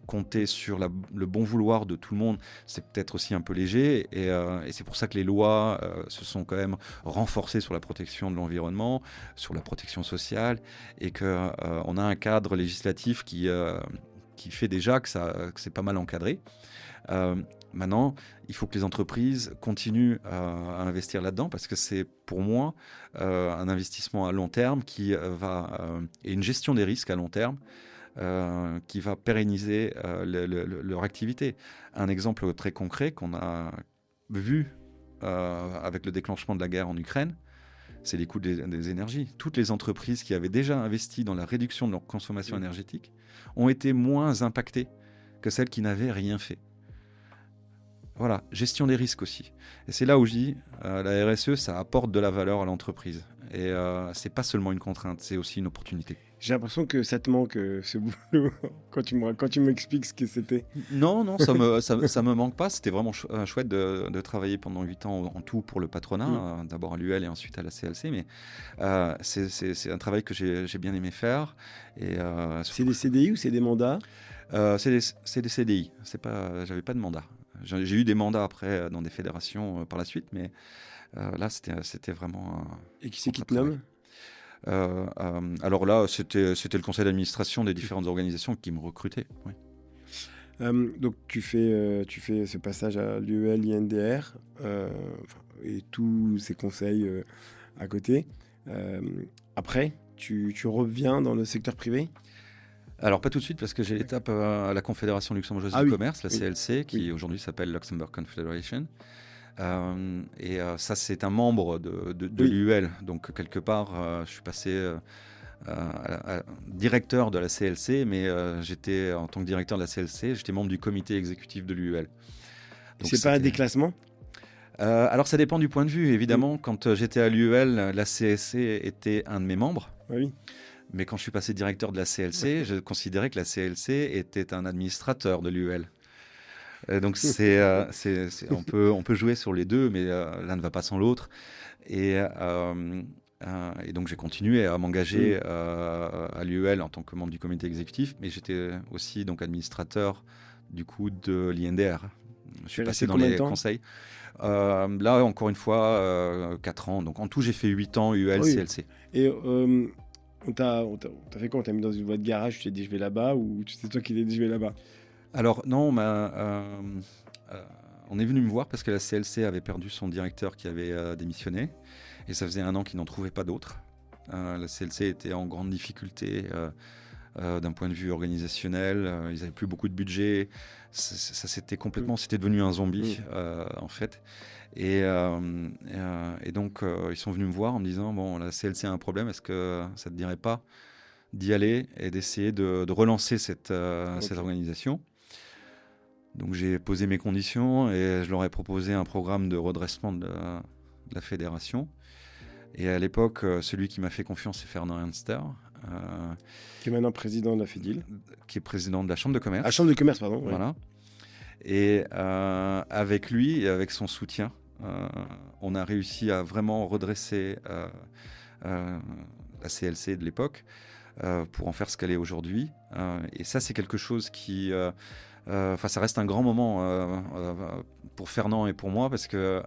compter sur le bon vouloir de tout le monde, c'est peut-être aussi un peu léger et c'est pour ça que les lois se sont quand même renforcées sur la protection de l'environnement, sur la protection sociale et qu'on a un cadre législatif qui fait déjà que c'est pas mal encadré. Maintenant, il faut que les entreprises continuent à investir là-dedans parce que c'est pour moi un investissement à long terme et une gestion des risques à long terme qui va pérenniser leur activité. Un exemple très concret qu'on a vu avec le déclenchement de la guerre en Ukraine, c'est les coûts des énergies. Toutes les entreprises qui avaient déjà investi dans la réduction de leur consommation énergétique ont été moins impactées que celles qui n'avaient rien fait. Voilà, gestion des risques aussi. Et c'est là où je dis, la RSE, ça apporte de la valeur à l'entreprise. Et c'est pas seulement une contrainte, c'est aussi une opportunité. J'ai l'impression que ça te manque, ce boulot, quand tu m'expliques ce que c'était. Non, ça me manque pas. C'était vraiment chouette de travailler pendant 8 ans en tout pour le patronat, d'abord à l'UL et ensuite à la CLC. Mais c'est un travail que j'ai bien aimé faire. C'est des CDI ou c'est des mandats? C'est des CDI. J'avais pas de mandat. J'ai eu des mandats après dans des fédérations par la suite, mais là, c'était vraiment... Et qui c'est qui te nomme? Alors là, c'était le conseil d'administration des différentes organisations qui me recrutaient. Oui. Donc tu fais ce passage à l'UEL, INDR et tous ces conseils à côté. Après, tu reviens dans le secteur privé? Alors pas tout de suite parce que j'ai l'étape à la Confédération luxembourgeoise du commerce, la CLC, qui aujourd'hui s'appelle Luxembourg Confederation. Ça, c'est un membre de l'UL. Donc, quelque part, je suis passé directeur de la CLC, mais j'étais, en tant que directeur de la CLC, j'étais membre du comité exécutif de l'UL. C'est pas un déclassement? Alors, ça dépend du point de vue. Évidemment, quand j'étais à l'UL, la CSC était un de mes membres. Oui. Mais quand je suis passé directeur de la CLC, je considérais que la CLC était un administrateur de l'UL. Donc on peut jouer sur les deux, mais l'un ne va pas sans l'autre. Et Et donc j'ai continué à m'engager à l'UEL en tant que membre du comité exécutif, mais j'étais aussi donc administrateur du coup de l'INDR. Je suis passé dans les conseils. Là, encore une fois, 4 ans. Donc en tout, j'ai fait 8 ans UEL, CLC. Et t'as fait quoi? On t'a mis dans une voie de garage, tu t'es dit je vais là-bas, ou c'est toi qui t'es dit je vais là-bas? Alors non, on est venu me voir parce que la CLC avait perdu son directeur qui avait démissionné. Et ça faisait 1 an qu'ils n'en trouvaient pas d'autres. La CLC était en grande difficulté d'un point de vue organisationnel. Ils n'avaient plus beaucoup de budget. Ça c'était complètement, c'était devenu un zombie en fait. Et donc ils sont venus me voir en me disant bon, la CLC a un problème. Est-ce que ça te dirait pas d'y aller et d'essayer de relancer cette organisation? Donc j'ai posé mes conditions et je leur ai proposé un programme de redressement de la fédération. Et à l'époque, celui qui m'a fait confiance, c'est Fernand Ernster. Qui est maintenant président de la FEDIL. Qui est président de la Chambre de commerce. La Chambre de commerce, pardon. Voilà. Et avec lui et avec son soutien, on a réussi à vraiment redresser la CLC de l'époque pour en faire ce qu'elle est aujourd'hui. Et ça, c'est quelque chose qui... ça reste un grand moment pour Fernand et pour moi parce que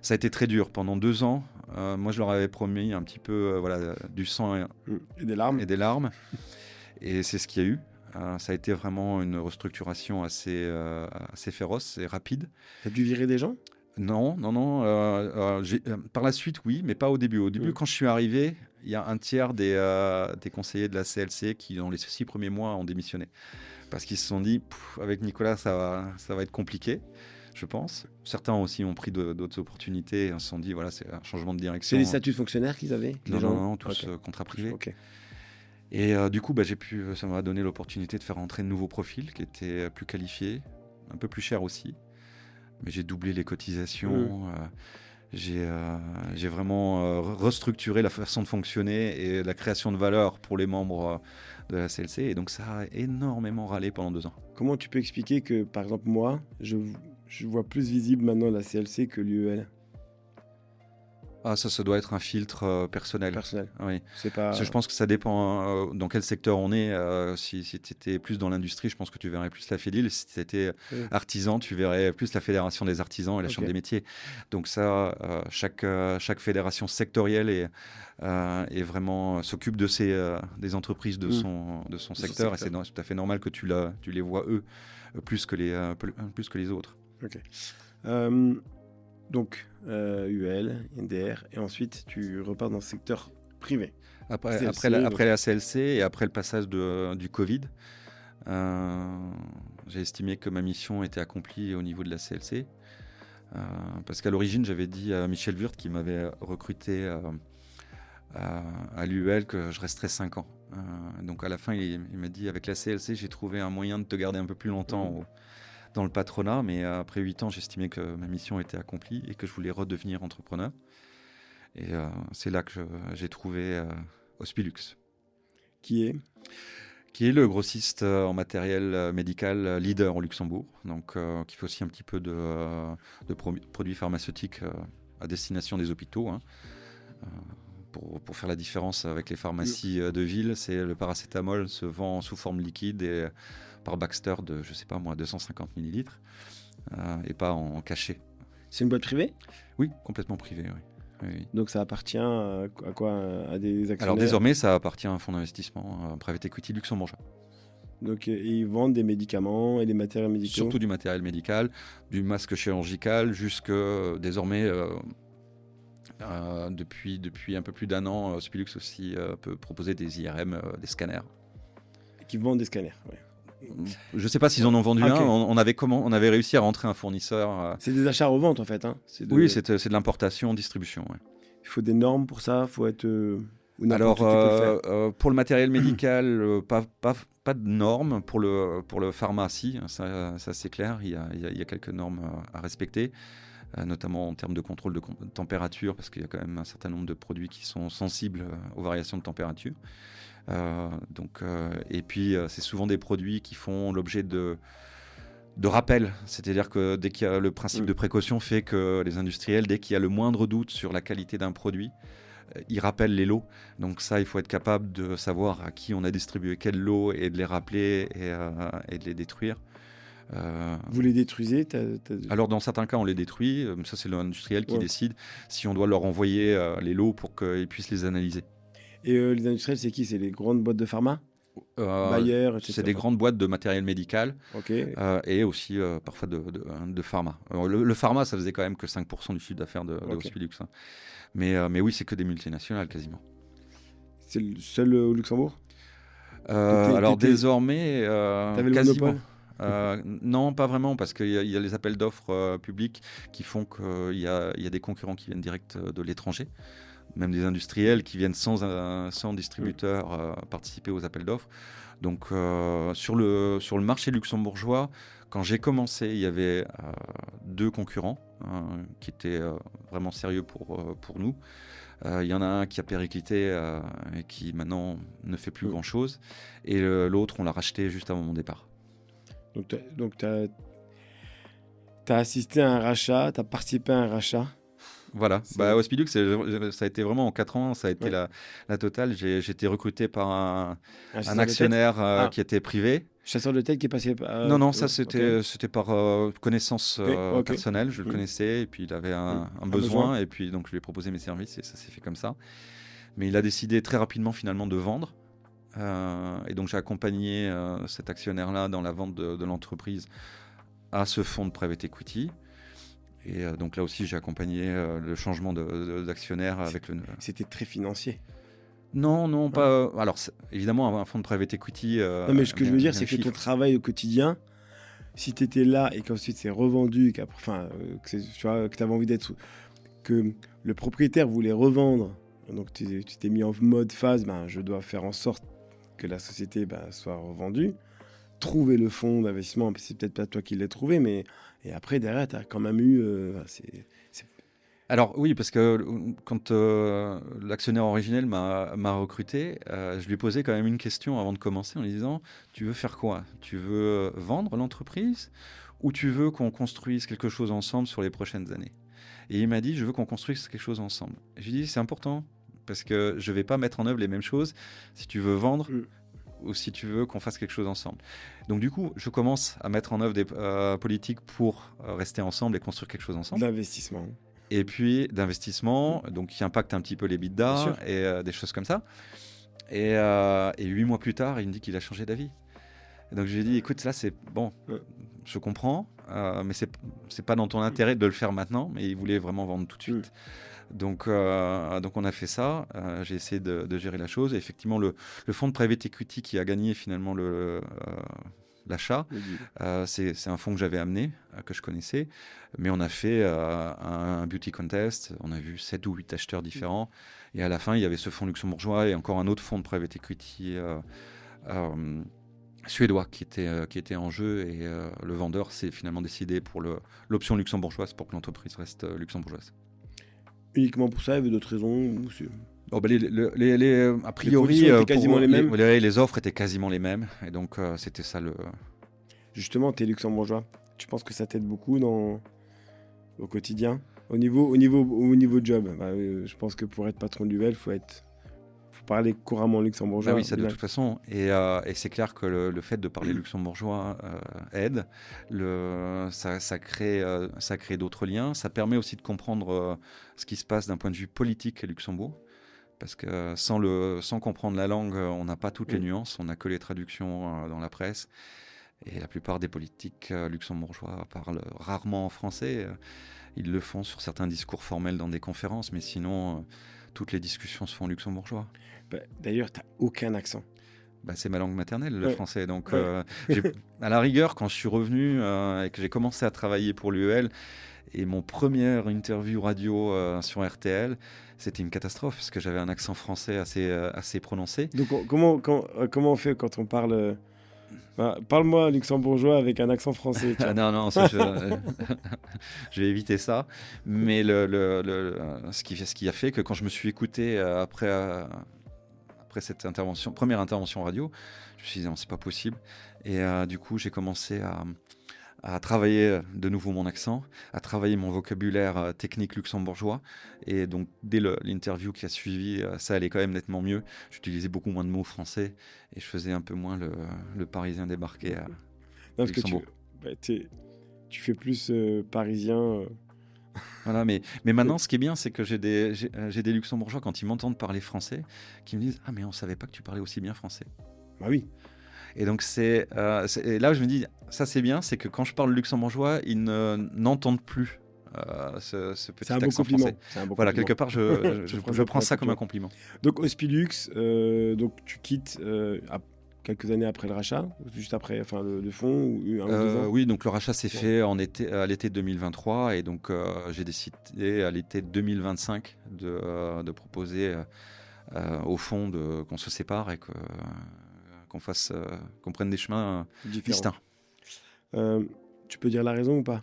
ça a été très dur pendant 2 ans. Moi, je leur avais promis un petit peu du sang et des larmes. Et c'est ce qu'il y a eu. Ça a été vraiment une restructuration assez féroce et rapide. T'as dû virer des gens? Non. Par la suite, oui, mais pas au début. Au début, quand je suis arrivé, il y a 1/3 des conseillers de la CLC qui, dans les 6 premiers mois, ont démissionné. Parce qu'ils se sont dit, avec Nicolas, ça va être compliqué, je pense. Certains aussi ont pris d'autres opportunités et se sont dit, voilà, c'est un changement de direction. C'est les statuts de fonctionnaires qu'ils avaient? Non, tous contrats privés. Okay. Et du coup, ça m'a donné l'opportunité de faire rentrer de nouveaux profils qui étaient plus qualifiés, un peu plus chers aussi. Mais j'ai doublé les cotisations. J'ai vraiment restructuré la façon de fonctionner et la création de valeur pour les membres de la CLC. Et donc, ça a énormément râlé pendant 2 ans. Comment tu peux expliquer que, par exemple, moi, je vois plus visible maintenant la CLC que l'UEL? Ça doit être un filtre personnel. Oui. C'est pas... Je pense que ça dépend dans quel secteur on est. Si tu étais plus dans l'industrie, je pense que tu verrais plus la FEDIL. Si tu étais artisan, tu verrais plus la Fédération des artisans et la Chambre des métiers. Donc ça, chaque fédération sectorielle est vraiment s'occupe des entreprises de son secteur. Et c'est tout à fait normal que tu les vois eux plus que les autres. Ok. Donc, UL, NDR, et ensuite tu repars dans le secteur privé. Après la CLC et après le passage du Covid, j'ai estimé que ma mission était accomplie au niveau de la CLC. Parce qu'à l'origine, j'avais dit à Michel Wurth, qui m'avait recruté à l'UL, que je resterais 5 ans. Donc à la fin, il m'a dit, avec la CLC, j'ai trouvé un moyen de te garder un peu plus longtemps dans le patronat, mais après 8 ans, j'estimais que ma mission était accomplie et que je voulais redevenir entrepreneur. Et c'est là que j'ai trouvé Hospilux. Qui est le grossiste en matériel médical leader au Luxembourg, donc qui fait aussi un petit peu de produits pharmaceutiques à destination des hôpitaux. Pour faire la différence avec les pharmacies de ville, c'est le paracétamol se vend sous forme liquide et par Baxter de, 250 millilitres et pas en cachet. C'est une boîte privée? Oui, complètement privée, oui. Donc ça appartient à quoi? À des actionnaires? Alors désormais, ça appartient à un fonds d'investissement, un private equity luxembourgeois. Donc ils vendent des médicaments et des matériels médicaux? Surtout du matériel médical, du masque chirurgical, jusque désormais... depuis un peu plus d'1 an, Hospilux aussi peut proposer des IRM, des scanners. Qui vendent des scanners, oui. Je ne sais pas s'ils en ont vendu un. On avait réussi à rentrer un fournisseur. C'est des achats-reventes en fait. Oui, c'est de l'importation, distribution. Ouais. Il faut des normes pour ça. Il faut être. Alors, pour le matériel médical, pas de normes. Pour le pharmacie, ça c'est clair. Il y a quelques normes à respecter. Notamment en termes de contrôle de température, parce qu'il y a quand même un certain nombre de produits qui sont sensibles aux variations de température. Et puis, c'est souvent des produits qui font l'objet de rappel. C'est-à-dire que dès qu'il y a le principe de précaution fait que les industriels, dès qu'il y a le moindre doute sur la qualité d'un produit, ils rappellent les lots. Donc ça, il faut être capable de savoir à qui on a distribué quel lot et de les rappeler et de les détruire. Vous les détruisez Alors dans certains cas on les détruit, ça c'est l'industriel qui décide si on doit leur envoyer les lots pour qu'ils puissent les analyser. Et les industriels c'est qui? C'est les grandes boîtes de pharma, Bayer, etc. C'est des grandes boîtes de matériel médical et aussi parfois de pharma. Le pharma ça faisait quand même que 5% du chiffre d'affaires de Hospilux. Hein. Mais oui c'est que des multinationales quasiment. C'est le seul au Luxembourg? Alors désormais t'avais le quasiment. monopole? Non, pas vraiment, parce qu'il y a les appels d'offres publics qui font qu'il y a des concurrents qui viennent direct de l'étranger, même des industriels qui viennent sans distributeur participer aux appels d'offres. Donc sur le marché luxembourgeois, quand j'ai commencé, il y avait 2 concurrents qui étaient vraiment sérieux pour nous. Il y en a un qui a périclité et qui maintenant ne fait plus grand-chose, et l'autre, on l'a racheté juste avant mon départ. Donc tu as assisté à un rachat, tu as participé à un rachat. Voilà, Hospilux, ça a été vraiment en 4 ans, ça a été la totale. J'ai été recruté par un actionnaire qui était privé. Chasseur de tête qui est passé Non, ça c'était par connaissance personnelle, je le connaissais, et puis il avait un besoin, et puis donc je lui ai proposé mes services, et ça s'est fait comme ça. Mais il a décidé très rapidement finalement de vendre. Et donc j'ai accompagné cet actionnaire-là dans la vente de l'entreprise à ce fonds de private equity. Et donc là aussi j'ai accompagné le changement d'actionnaire avec le... C'était très financier. Non, pas... alors évidemment un fonds de private equity... non mais ce que je veux dire c'est que ton travail au quotidien, si tu étais là et qu'ensuite c'est revendu, que tu avais envie d'être... que le propriétaire voulait revendre, donc tu t'es mis en mode phase, je dois faire en sorte que la société soit revendue, trouver le fonds d'investissement, c'est peut-être pas toi qui l'as trouvé, mais et après derrière tu as quand même eu... Alors oui, parce que quand l'actionnaire originel m'a recruté, je lui ai posé quand même une question avant de commencer en lui disant « Tu veux faire quoi? Tu veux vendre l'entreprise ou tu veux qu'on construise quelque chose ensemble sur les prochaines années ?» Et il m'a dit « Je veux qu'on construise quelque chose ensemble. » Je lui ai dit « C'est important parce que je ne vais pas mettre en œuvre les mêmes choses si tu veux vendre ou si tu veux qu'on fasse quelque chose ensemble. » Donc du coup, je commence à mettre en œuvre des politiques pour rester ensemble et construire quelque chose ensemble. L'investissement. Et puis d'investissement, donc qui impacte un petit peu les bidas et des choses comme ça. Et 8 mois plus tard, il me dit qu'il a changé d'avis. Et donc je lui ai dit, écoute, là c'est bon, je comprends, mais c'est pas dans ton intérêt de le faire maintenant. Mais il voulait vraiment vendre tout de suite. Donc on a fait ça. J'ai essayé de gérer la chose. Et effectivement, le fonds de private equity qui a gagné finalement l'achat, c'est un fonds que j'avais amené, que je connaissais, mais on a fait un beauty contest, on a vu 7 ou 8 acheteurs différents, et à la fin il y avait ce fonds luxembourgeois et encore un autre fonds de private equity suédois qui était en jeu, et le vendeur s'est finalement décidé pour l'option luxembourgeoise pour que l'entreprise reste luxembourgeoise. Uniquement pour ça, il y avait d'autres raisons a priori, les offres étaient quasiment les mêmes, et donc c'était ça le... Justement, tu es luxembourgeois. Tu penses que ça t'aide beaucoup au quotidien, au niveau job? Je pense que pour être patron de l'UL, faut parler couramment luxembourgeois. Oui, ça de toute façon. Et c'est clair que le fait de parler luxembourgeois aide. Ça crée d'autres liens. Ça permet aussi de comprendre ce qui se passe d'un point de vue politique à Luxembourg. Parce que sans comprendre la langue, on n'a pas toutes les nuances, on n'a que les traductions dans la presse. Et la plupart des politiques luxembourgeois parlent rarement en français. Ils le font sur certains discours formels dans des conférences, mais sinon, toutes les discussions se font en luxembourgeois. D'ailleurs, tu n'as aucun accent. C'est ma langue maternelle, le français. Donc, à la rigueur, quand je suis revenu et que j'ai commencé à travailler pour l'UEL, et mon première interview radio sur RTL, c'était une catastrophe parce que j'avais un accent français assez prononcé. Donc comment on fait quand on parle parle-moi luxembourgeois avec un accent français. Non, ça, je vais éviter ça. Mais ce qui a fait que quand je me suis écouté après cette première intervention radio, je me suis dit non, c'est pas possible. Et du coup, j'ai commencé à travailler de nouveau mon accent, à travailler mon vocabulaire technique luxembourgeois. Et donc, dès l'interview qui a suivi, ça allait quand même nettement mieux. J'utilisais beaucoup moins de mots français et je faisais un peu moins le parisien débarqué à Parce que Luxembourg. tu fais plus parisien. Voilà, mais maintenant, ce qui est bien, c'est que j'ai des luxembourgeois, quand ils m'entendent parler français, qui me disent « Ah, mais on ne savait pas que tu parlais aussi bien français ». Bah oui. Et donc, et là où je me dis, ça c'est bien, c'est que quand je parle luxembourgeois, ils n'entendent plus ce petit C'est un beau accent compliment. français. C'est un beau Voilà, compliment. quelque part, je prends ça comme un compliment. Donc, Hospilux, donc tu quittes quelques années après le rachat, juste après, enfin, le fonds, ou un ou 2 ans. Oui, donc le rachat s'est fait à l'été 2023, et donc j'ai décidé à l'été 2025 de proposer au fond qu'on se sépare et qu'on prenne des chemins distincts. Tu peux dire la raison ou pas?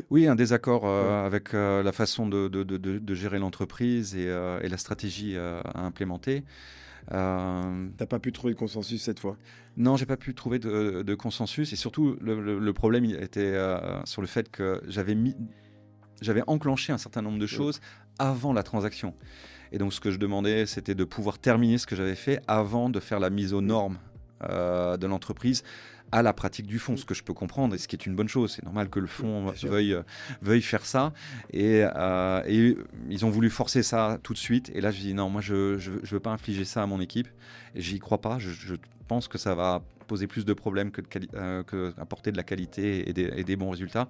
Oui, un désaccord avec la façon de gérer l'entreprise et la stratégie à implémenter. T'as pas pu trouver de consensus cette fois? Non, j'ai pas pu trouver de consensus, et surtout le problème était sur le fait que j'avais enclenché un certain nombre de choses avant la transaction. Et donc ce que je demandais, c'était de pouvoir terminer ce que j'avais fait avant de faire la mise aux normes de l'entreprise à la pratique du fonds, ce que je peux comprendre et ce qui est une bonne chose. C'est normal que le fonds veuille faire ça, et ils ont voulu forcer ça tout de suite, et là je dis non, moi je veux pas infliger ça à mon équipe, et j'y crois pas. Je pense que ça va poser plus de problèmes que apporter de la qualité et des bons résultats,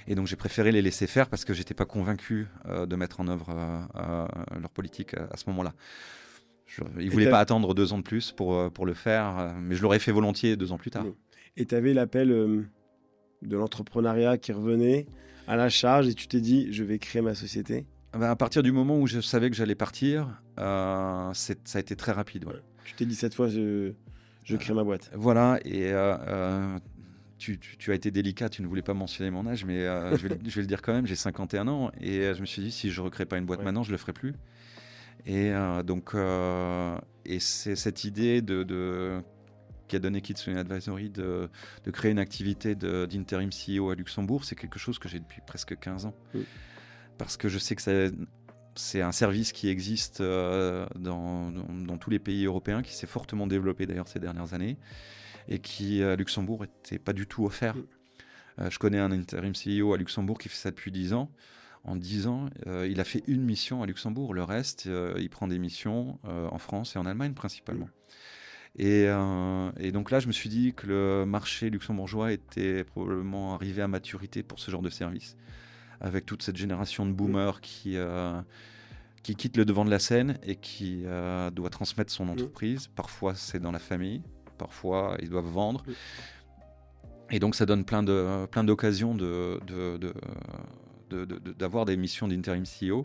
et donc j'ai préféré les laisser faire parce que j'étais pas convaincu de mettre en œuvre leur politique à ce moment-là. Ils ne voulaient pas attendre 2 ans de plus pour le faire, mais je l'aurais fait volontiers 2 ans plus tard. Et tu avais l'appel de l'entrepreneuriat qui revenait à la charge, et tu t'es dit, je vais créer ma société? À partir du moment où je savais que j'allais partir, ça a été très rapide. Ouais. Tu t'es dit, cette fois, je crée ma boîte. Voilà, et tu as été délicat, tu ne voulais pas mentionner mon âge, mais je vais le dire quand même, j'ai 51 ans, et je me suis dit, si je ne recrée pas une boîte maintenant, je ne le ferai plus. Et c'est cette idée qui a donné Kitsune Advisory de créer une activité d'interim CEO à Luxembourg. C'est quelque chose que j'ai depuis presque 15 ans. Parce que je sais que c'est un service qui existe dans tous les pays européens, qui s'est fortement développé d'ailleurs ces dernières années, et qui à Luxembourg n'était pas du tout offert. Je connais un interim CEO à Luxembourg qui fait ça depuis 10 ans. En 10 ans, il a fait une mission à Luxembourg. Le reste, il prend des missions en France et en Allemagne principalement. Et donc là, je me suis dit que le marché luxembourgeois était probablement arrivé à maturité pour ce genre de service, avec toute cette génération de boomers qui quitte le devant de la scène et qui doit transmettre son entreprise. Parfois, c'est dans la famille. Parfois, ils doivent vendre. Et donc, ça donne plein d'occasions d'avoir des missions d'interim CEO.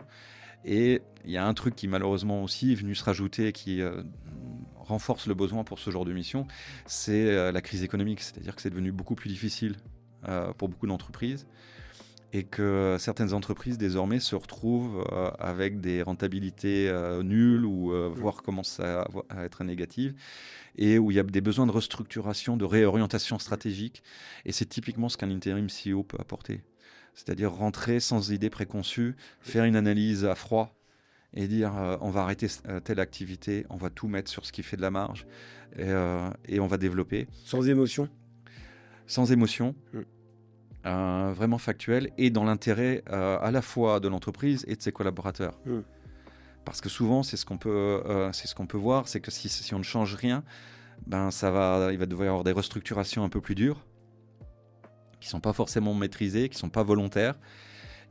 Et il y a un truc qui malheureusement aussi est venu se rajouter, qui renforce le besoin pour ce genre de mission, c'est la crise économique. C'est-à-dire que c'est devenu beaucoup plus difficile pour beaucoup d'entreprises, et que certaines entreprises désormais se retrouvent avec des rentabilités nulles, ou voire commencent à être négatives, et où il y a des besoins de restructuration, de réorientation stratégique. Et c'est typiquement ce qu'un interim CEO peut apporter. C'est-à-dire rentrer sans idée préconçue, faire une analyse à froid et dire on va arrêter telle activité, on va tout mettre sur ce qui fait de la marge, et on va développer. Sans émotion? Sans émotion, vraiment factuel, et dans l'intérêt à la fois de l'entreprise et de ses collaborateurs. Parce que souvent, c'est ce qu'on peut voir, c'est que si on ne change rien, il va devoir y avoir des restructurations un peu plus dures, qui ne sont pas forcément maîtrisées, qui ne sont pas volontaires.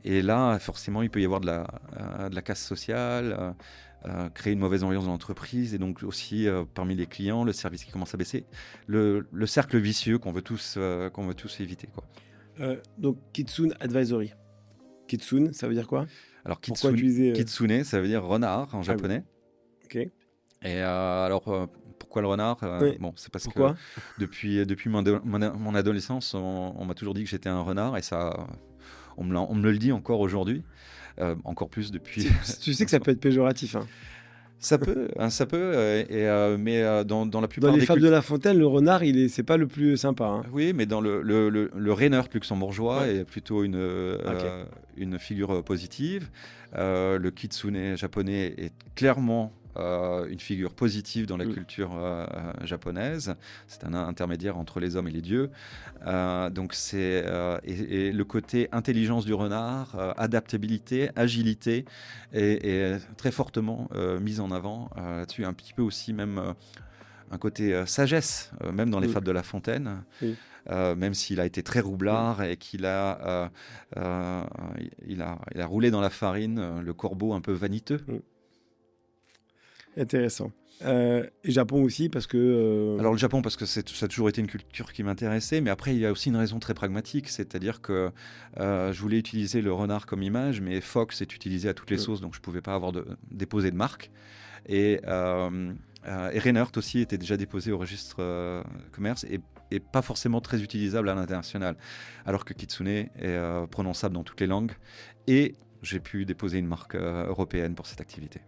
Et là, forcément, il peut y avoir de la casse sociale, créer une mauvaise ambiance dans l'entreprise, et donc aussi parmi les clients, le service qui commence à baisser. Le cercle vicieux qu'on veut tous éviter, quoi. Donc, Kitsune Advisory. Kitsune, ça veut dire quoi? Alors, Pourquoi utiliser Kitsune, ça veut dire renard en japonais. Ok. Et alors, pourquoi le renard? Bon, c'est parce Pourquoi que depuis mon adolescence, on m'a toujours dit que j'étais un renard, et ça, on me le dit encore aujourd'hui, encore plus depuis. Tu sais que ça peut être péjoratif, hein. Ça peut, mais dans la plupart Dans les des fables de La Fontaine, le renard, c'est pas le plus sympa. Hein. Oui, mais dans le Reinert luxembourgeois est plutôt une figure positive. Le kitsune japonais est clairement une figure positive dans la culture japonaise. C'est un intermédiaire entre les hommes et les dieux. Donc et le côté intelligence du renard, adaptabilité, agilité est très fortement mis en avant là-dessus. Un petit peu aussi même un côté sagesse, même dans les fables de La Fontaine. Oui. Même s'il a été très roublard et qu'il a, il a roulé dans la farine le corbeau un peu vaniteux. Intéressant. Et Japon aussi, parce que... Alors le Japon, parce que ça a toujours été une culture qui m'intéressait, mais après il y a aussi une raison très pragmatique, c'est-à-dire que je voulais utiliser le renard comme image, mais Fox est utilisé à toutes les sauces, donc je ne pouvais pas déposer de marque. Et Reinert aussi était déjà déposé au registre commerce et pas forcément très utilisable à l'international, alors que Kitsune est prononçable dans toutes les langues, et j'ai pu déposer une marque européenne pour cette activité.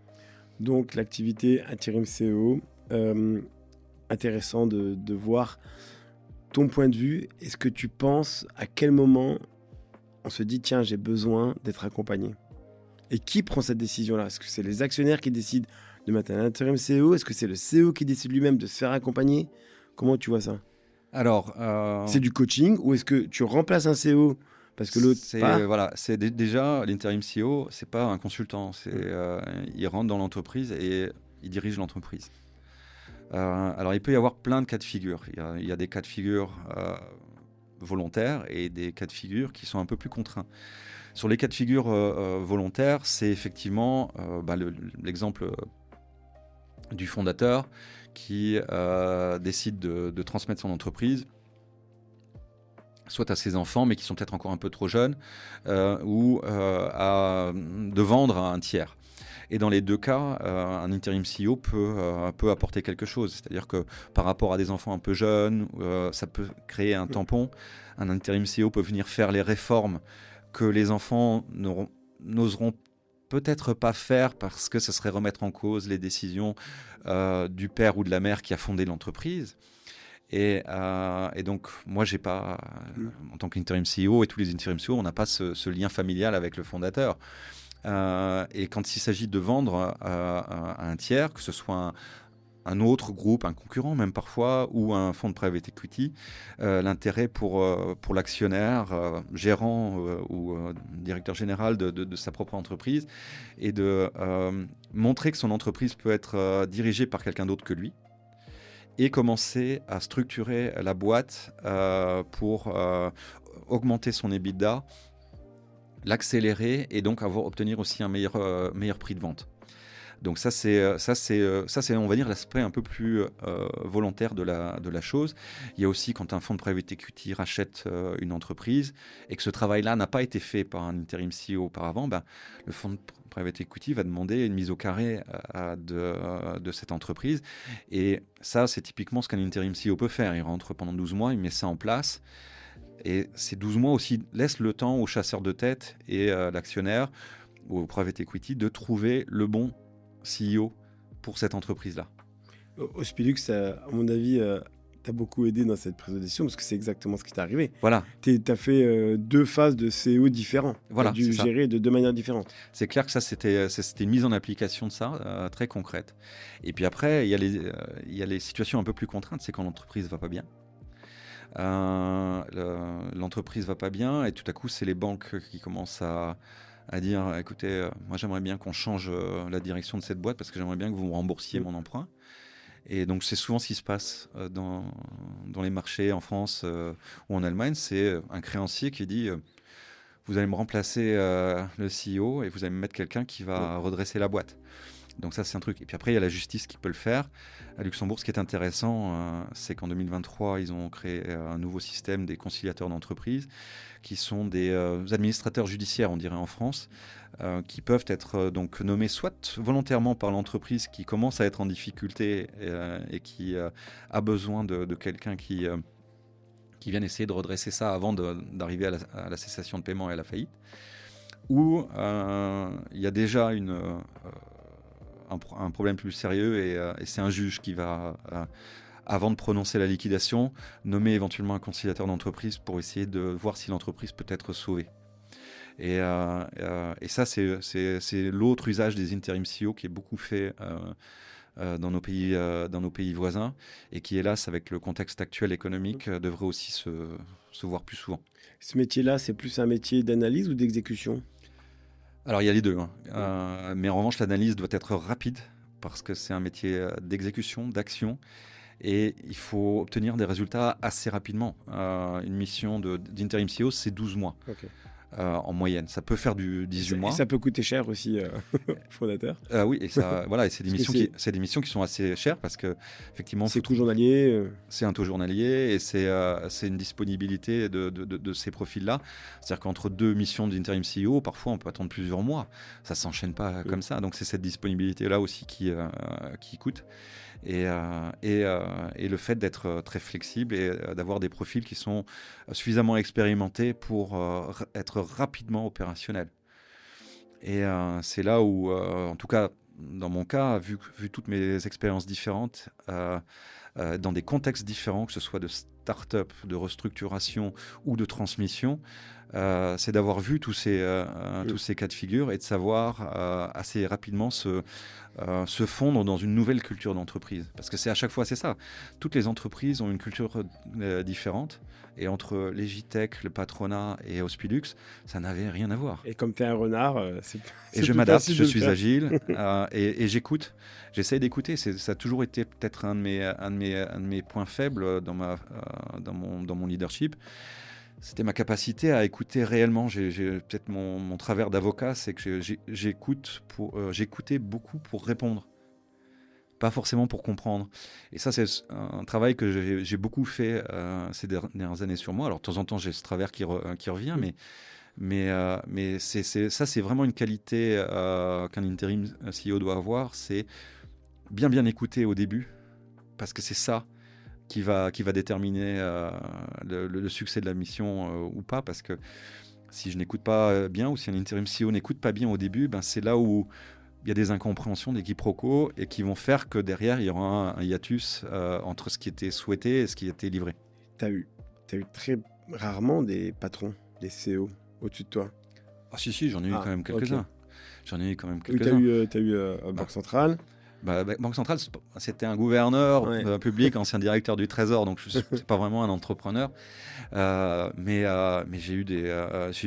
Donc l'activité Intérim CEO, intéressant de voir ton point de vue. Est-ce que tu penses à quel moment on se dit tiens, j'ai besoin d'être accompagné? Et qui prend cette décision-là? Est-ce que c'est les actionnaires qui décident de mettre un Intérim CEO? Est-ce que c'est le CEO qui décide lui-même de se faire accompagner? Comment tu vois ça? Alors, c'est du coaching ou est-ce que tu remplaces un CEO parce que l'autre c'est déjà l'interim CEO, c'est pas un consultant, il rentre dans l'entreprise et il dirige l'entreprise. Alors il peut y avoir plein de cas de figure. Il y a des cas de figure volontaires et des cas de figure qui sont un peu plus contraints. Sur les cas de figure volontaires, c'est effectivement l'exemple du fondateur qui décide de transmettre son entreprise soit à ses enfants, mais qui sont peut-être encore un peu trop jeunes, ou de vendre à un tiers. Et dans les deux cas, un interim CEO peut apporter quelque chose. C'est-à-dire que par rapport à des enfants un peu jeunes, ça peut créer un tampon. Un interim CEO peut venir faire les réformes que les enfants n'oseront peut-être pas faire parce que ce serait remettre en cause les décisions du père ou de la mère qui a fondé l'entreprise. Et donc, moi, j'ai pas, en tant qu'interim CEO et tous les interim CEO, on n'a pas ce lien familial avec le fondateur. Et quand il s'agit de vendre à un tiers, que ce soit un autre groupe, un concurrent même parfois, ou un fonds de private equity, l'intérêt pour l'actionnaire, gérant ou directeur général de sa propre entreprise est de montrer que son entreprise peut être dirigée par quelqu'un d'autre que lui, et commencer à structurer la boîte pour augmenter son EBITDA, l'accélérer et donc obtenir aussi un meilleur prix de vente. Donc ça c'est on va dire l'aspect un peu plus volontaire de la chose. Il y a aussi quand un fonds de private equity rachète une entreprise et que ce travail-là n'a pas été fait par un interim CEO auparavant, le fonds de private equity va demander une mise au carré de cette entreprise. Et ça, c'est typiquement ce qu'un interim CEO peut faire. Il rentre pendant 12 mois, il met ça en place. Et ces 12 mois aussi laissent le temps au chasseur de tête et l'actionnaire ou au private equity de trouver le bon CEO pour cette entreprise-là. Hospilux, à mon avis, t'a beaucoup aidé dans cette prise de décision parce que c'est exactement ce qui t'est arrivé. Voilà. T'as fait 2 phases de CEO différents. Voilà, t'as dû gérer de 2 manières différentes. C'est clair que ça, c'était une mise en application de ça, très concrète. Et puis après, il y a les situations un peu plus contraintes, c'est quand l'entreprise ne va pas bien. L'entreprise va pas bien et tout à coup, c'est les banques qui commencent à dire écoutez, moi j'aimerais bien qu'on change la direction de cette boîte parce que j'aimerais bien que vous me remboursiez mon emprunt. Et donc c'est souvent ce qui se passe dans les marchés en France ou en Allemagne, c'est un créancier qui dit vous allez me remplacer le CEO et vous allez me mettre quelqu'un qui va redresser la boîte. Donc ça, c'est un truc. Et puis après, il y a la justice qui peut le faire. À Luxembourg, ce qui est intéressant, c'est qu'en 2023, ils ont créé un nouveau système des conciliateurs d'entreprise, qui sont des administrateurs judiciaires, on dirait en France, qui peuvent être donc nommés soit volontairement par l'entreprise qui commence à être en difficulté et qui a besoin de quelqu'un qui vienne essayer de redresser ça avant d'arriver à la cessation de paiement et à la faillite, ou il y a déjà un problème plus sérieux et c'est un juge qui va, avant de prononcer la liquidation, nommer éventuellement un conciliateur d'entreprise pour essayer de voir si l'entreprise peut être sauvée. Et ça, c'est l'autre usage des interim CEO qui est beaucoup fait dans nos pays voisins et qui, hélas, avec le contexte actuel économique, devrait aussi se voir plus souvent. Ce métier-là, c'est plus un métier d'analyse ou d'exécution ? Alors, il y a les deux, hein. Mais en revanche, l'analyse doit être rapide parce que c'est un métier d'exécution, d'action. Et il faut obtenir des résultats assez rapidement. Une mission d'interim CEO, c'est 12 mois. Okay. En moyenne. Ça peut faire du 18 mois. Et ça peut coûter cher aussi au fondateur. Oui, et ça, voilà, et c'est des missions qui sont assez chères parce que effectivement, c'est tout journalier. C'est un taux journalier et c'est une disponibilité de ces profils-là. C'est-à-dire qu'entre deux missions d'interim CEO, parfois on peut attendre plusieurs mois. Ça s'enchaîne pas comme ça. Donc c'est cette disponibilité-là aussi qui coûte. Et le fait d'être très flexible et d'avoir des profils qui sont suffisamment expérimentés pour être rapidement opérationnels. Et c'est là où, en tout cas dans mon cas, vu toutes mes expériences différentes, dans des contextes différents, que ce soit de start-up, de restructuration ou de transmission, c'est d'avoir vu tous ces cas de figure et de savoir assez rapidement se fondre dans une nouvelle culture d'entreprise. Parce que c'est à chaque fois, c'est ça. Toutes les entreprises ont une culture différente. Et entre Legitech, le patronat et Hospilux, ça n'avait rien à voir. Et comme tu es un renard, c'est et je m'adapte, je suis agile et j'écoute. J'essaye d'écouter. Ça a toujours été peut-être un de mes points faibles dans mon leadership. C'était ma capacité à écouter réellement. Peut-être mon travers d'avocat, c'est que j'écoutais beaucoup pour répondre, pas forcément pour comprendre. Et ça, c'est un travail que j'ai beaucoup fait ces dernières années sur moi. Alors, de temps en temps, j'ai ce travers qui revient, mais c'est vraiment une qualité qu'un interim CEO doit avoir, c'est bien écouter au début, parce que c'est ça qui va déterminer le succès de la mission ou pas, parce que si je n'écoute pas bien, ou si un interim CEO n'écoute pas bien au début, c'est là où il y a des incompréhensions, des quiproquos, et qui vont faire que derrière, il y aura un hiatus entre ce qui était souhaité et ce qui était livré. Tu as eu très rarement des patrons, des CEO au-dessus de toi? Ah si, j'en ai eu quand même quelques-uns. Okay. J'en ai eu quand même Oui, quelques-uns. Tu as eu Banque Centrale. Banque Centrale, c'était un gouverneur public, ancien directeur du Trésor, donc je ne suis pas vraiment un entrepreneur. Mais j'ai eu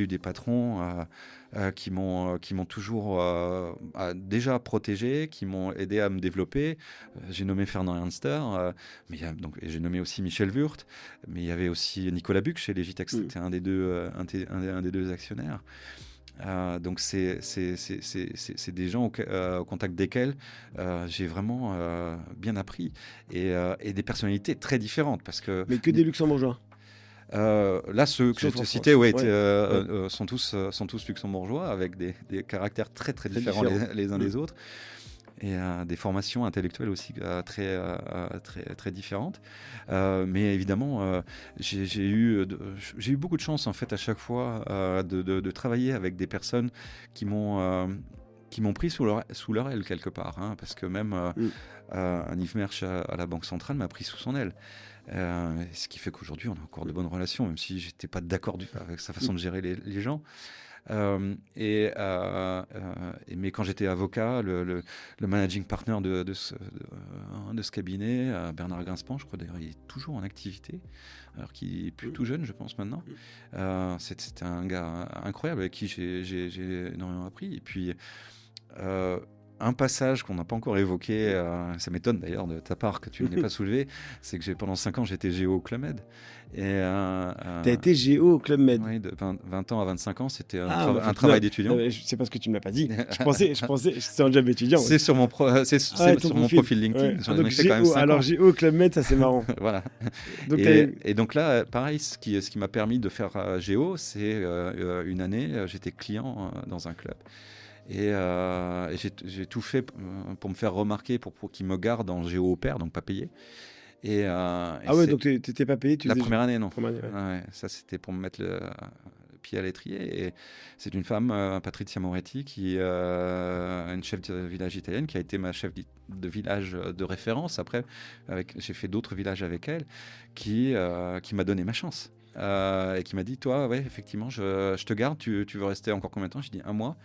des patrons qui m'ont toujours déjà protégé, qui m'ont aidé à me développer. J'ai nommé Fernand Ernster, et j'ai nommé aussi Michel Wurth, mais il y avait aussi Nicolas Buc chez Legitech, c'était un des deux actionnaires. Donc c'est des gens au contact desquels j'ai vraiment bien appris et des personnalités très différentes parce que mais que des luxembourgeois. Là, ceux que j'ai cités sont tous luxembourgeois avec des caractères très différents les uns des autres et des formations intellectuelles aussi très différentes. Mais évidemment, j'ai eu beaucoup de chance en fait à chaque fois de travailler avec des personnes qui m'ont pris sous leur aile quelque part, hein, parce que même un Yves Mersch à la Banque Centrale m'a pris sous son aile. Ce qui fait qu'aujourd'hui on a encore de bonnes relations, même si j'étais pas d'accord avec sa façon de gérer les gens. Mais quand j'étais avocat, le managing partner de ce cabinet, Bernard Grinspan, je crois d'ailleurs il est toujours en activité, alors qu'il est plus tout jeune je pense maintenant. C'était un gars incroyable avec qui j'ai énormément appris. Et puis un passage qu'on n'a pas encore évoqué, ça m'étonne d'ailleurs de ta part que tu ne l'aies pas soulevé, c'est que pendant 5 ans j'étais géo au Club Med. Tu as été géo au Club Med? Oui, de 20 ans à 25 ans, c'était un travail d'étudiant. C'est parce que tu ne me l'as pas dit. Je pensais que c'était un job étudiant. C'est sur mon profil LinkedIn. J'en ai fait quand même 5 ans. Alors géo au Club Med, ça c'est marrant. Voilà. Donc, et donc là, pareil, ce qui m'a permis de faire géo, c'est une année, j'étais client dans un club. Et j'ai tout fait pour me faire remarquer, pour qu'ils me gardent en géo au pair, donc pas payé. Donc tu n'étais pas payé la première année, non. Première année, ça, c'était pour me mettre pied à l'étrier. Et c'est une femme, Patrizia Moretti, qui une chef de village italienne, qui a été ma chef de village de référence. Après, j'ai fait d'autres villages avec elle, qui m'a donné ma chance. Et qui m'a dit, toi, ouais, effectivement, je te garde, tu veux rester encore combien de temps? J'ai dit 1 mois.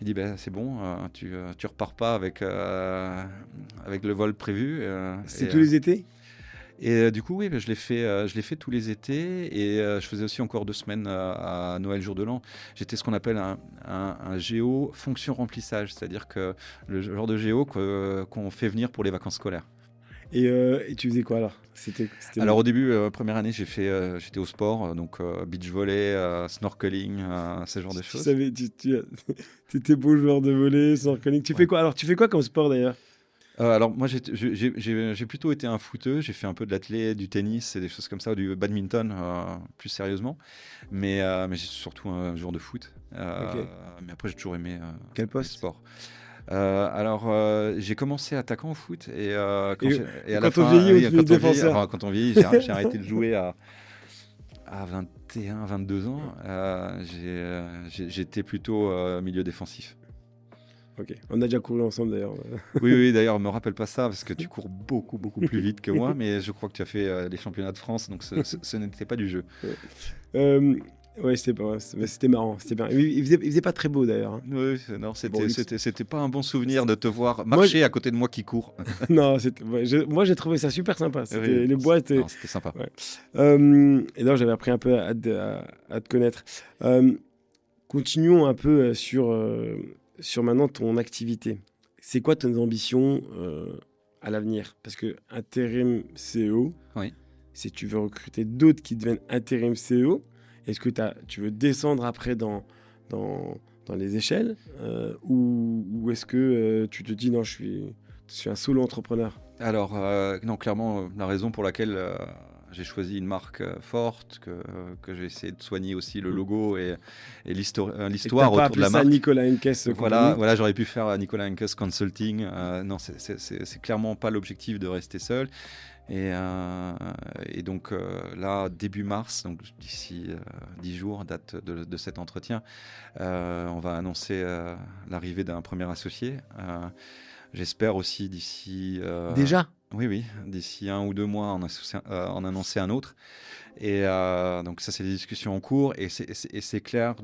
Il dit, c'est bon, tu repars pas avec le vol prévu. C'est tous les étés? Et du coup, oui, je l'ai fait tous les étés. Et je faisais aussi encore 2 semaines à Noël, jour de l'an. J'étais ce qu'on appelle un géo fonction remplissage, c'est-à-dire que le genre de géo qu'on fait venir pour les vacances scolaires. Et tu faisais quoi alors? Alors au début, première année, j'étais au sport, donc beach volley, snorkeling, ce genre de choses. Tu étais beau joueur de volley, snorkeling. Tu fais quoi? Alors tu fais quoi comme sport d'ailleurs? Alors moi, j'ai plutôt été un footeux. J'ai fait un peu de l'athlé, du tennis et des choses comme ça, du badminton plus sérieusement. Mais j'ai surtout un joueur de foot. Mais après, j'ai toujours aimé quel poste? le sport. Alors, j'ai commencé attaquant au foot et à la quand on vieillit, on devient défenseur. Quand on vieillit, j'ai arrêté de jouer à 21, 22 ans. J'étais plutôt milieu défensif. Ok, on a déjà couru ensemble d'ailleurs. Oui, d'ailleurs, me rappelle pas ça parce que tu cours beaucoup plus vite que moi, mais je crois que tu as fait les championnats de France, donc ce n'était pas du jeu. Ouais, c'était marrant, c'était bien. Il faisait pas très beau d'ailleurs. Hein. Oui, non, c'était pas un bon souvenir de te voir marcher à côté de moi qui court. Non, moi j'ai trouvé ça super sympa. Les bois étaient. Non, c'était sympa. Ouais. Et donc j'avais appris un peu à te connaître. Continuons un peu sur maintenant ton activité. C'est quoi tes ambitions à l'avenir? Parce que intérim CEO, oui. Si tu veux recruter d'autres qui deviennent intérim CEO, est-ce que tu veux descendre après dans les échelles ou est-ce que tu te dis non, je suis un solo entrepreneur? Alors, non, clairement, la raison pour laquelle j'ai choisi une marque forte, que j'ai essayé de soigner aussi le logo et l'histoire autour de la marque. Nicolas Henkes. Voilà, j'aurais pu faire Nicolas Henkes Consulting. Non, c'est clairement pas l'objectif de rester seul. Et donc là, début mars, donc d'ici 10 jours, date de cet entretien, on va annoncer l'arrivée d'un premier associé. J'espère aussi d'ici... Déjà ? Oui, d'ici 1 ou 2 mois, en annoncer un autre. Et donc ça, c'est des discussions en cours. Et c'est clair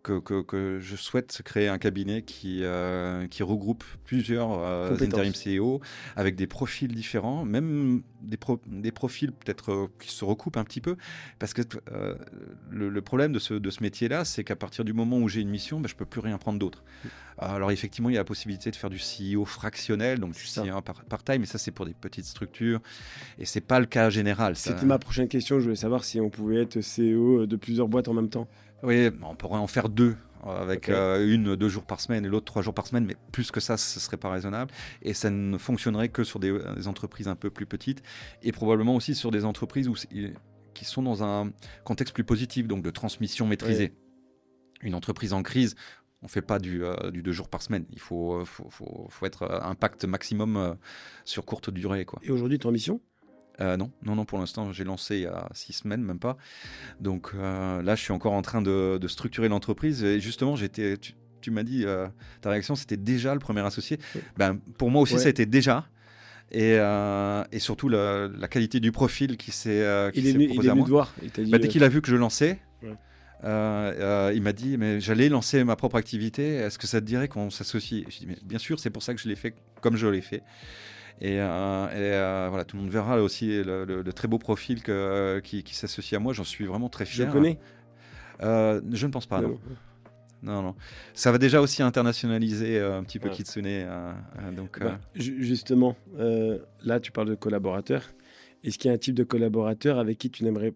que je souhaite créer un cabinet qui regroupe plusieurs intérim CEO avec des profils différents, même des profils peut-être qui se recoupent un petit peu, parce que le problème de ce métier-là, c'est qu'à partir du moment où j'ai une mission, je ne peux plus rien prendre d'autre. Alors effectivement, il y a la possibilité de faire du CEO fractionnel, donc du CEO part-time, mais ça c'est pour des petites structures, et c'est pas le cas général. C'était ma prochaine question, je voulais savoir si on pouvait être CEO de plusieurs boîtes en même temps. Oui, on pourrait en faire 2, avec une 2 jours par semaine et l'autre 3 jours par semaine, mais plus que ça, ce serait pas raisonnable. Et ça ne fonctionnerait que sur des entreprises un peu plus petites, et probablement aussi sur des entreprises qui sont dans un contexte plus positif, donc de transmission maîtrisée. Oui. Une entreprise en crise, on ne fait pas du 2 jours par semaine. Il faut être impact maximum sur courte durée, quoi. Et aujourd'hui, ton mission ? Non, pour l'instant, j'ai lancé il y a 6 semaines, même pas. Donc là, je suis encore en train de structurer l'entreprise. Et justement, tu m'as dit, ta réaction, c'était déjà le premier associé. Pour moi aussi, ça a été déjà. Et surtout, la qualité du profil qui s'est proposé à moi. Te voir. Dès qu'il a vu que je lançais, il m'a dit, mais j'allais lancer ma propre activité. Est-ce que ça te dirait qu'on s'associe? Je dis, mais bien sûr, c'est pour ça que je l'ai fait comme je l'ai fait. Et voilà, tout le monde verra aussi le très beau profil qui s'associe à moi. J'en suis vraiment très fier. Je le connais Je ne pense pas, non. Ça va déjà aussi internationaliser un petit peu Kitsune. Justement, là, tu parles de collaborateurs. Est-ce qu'il y a un type de collaborateur avec qui tu n'aimerais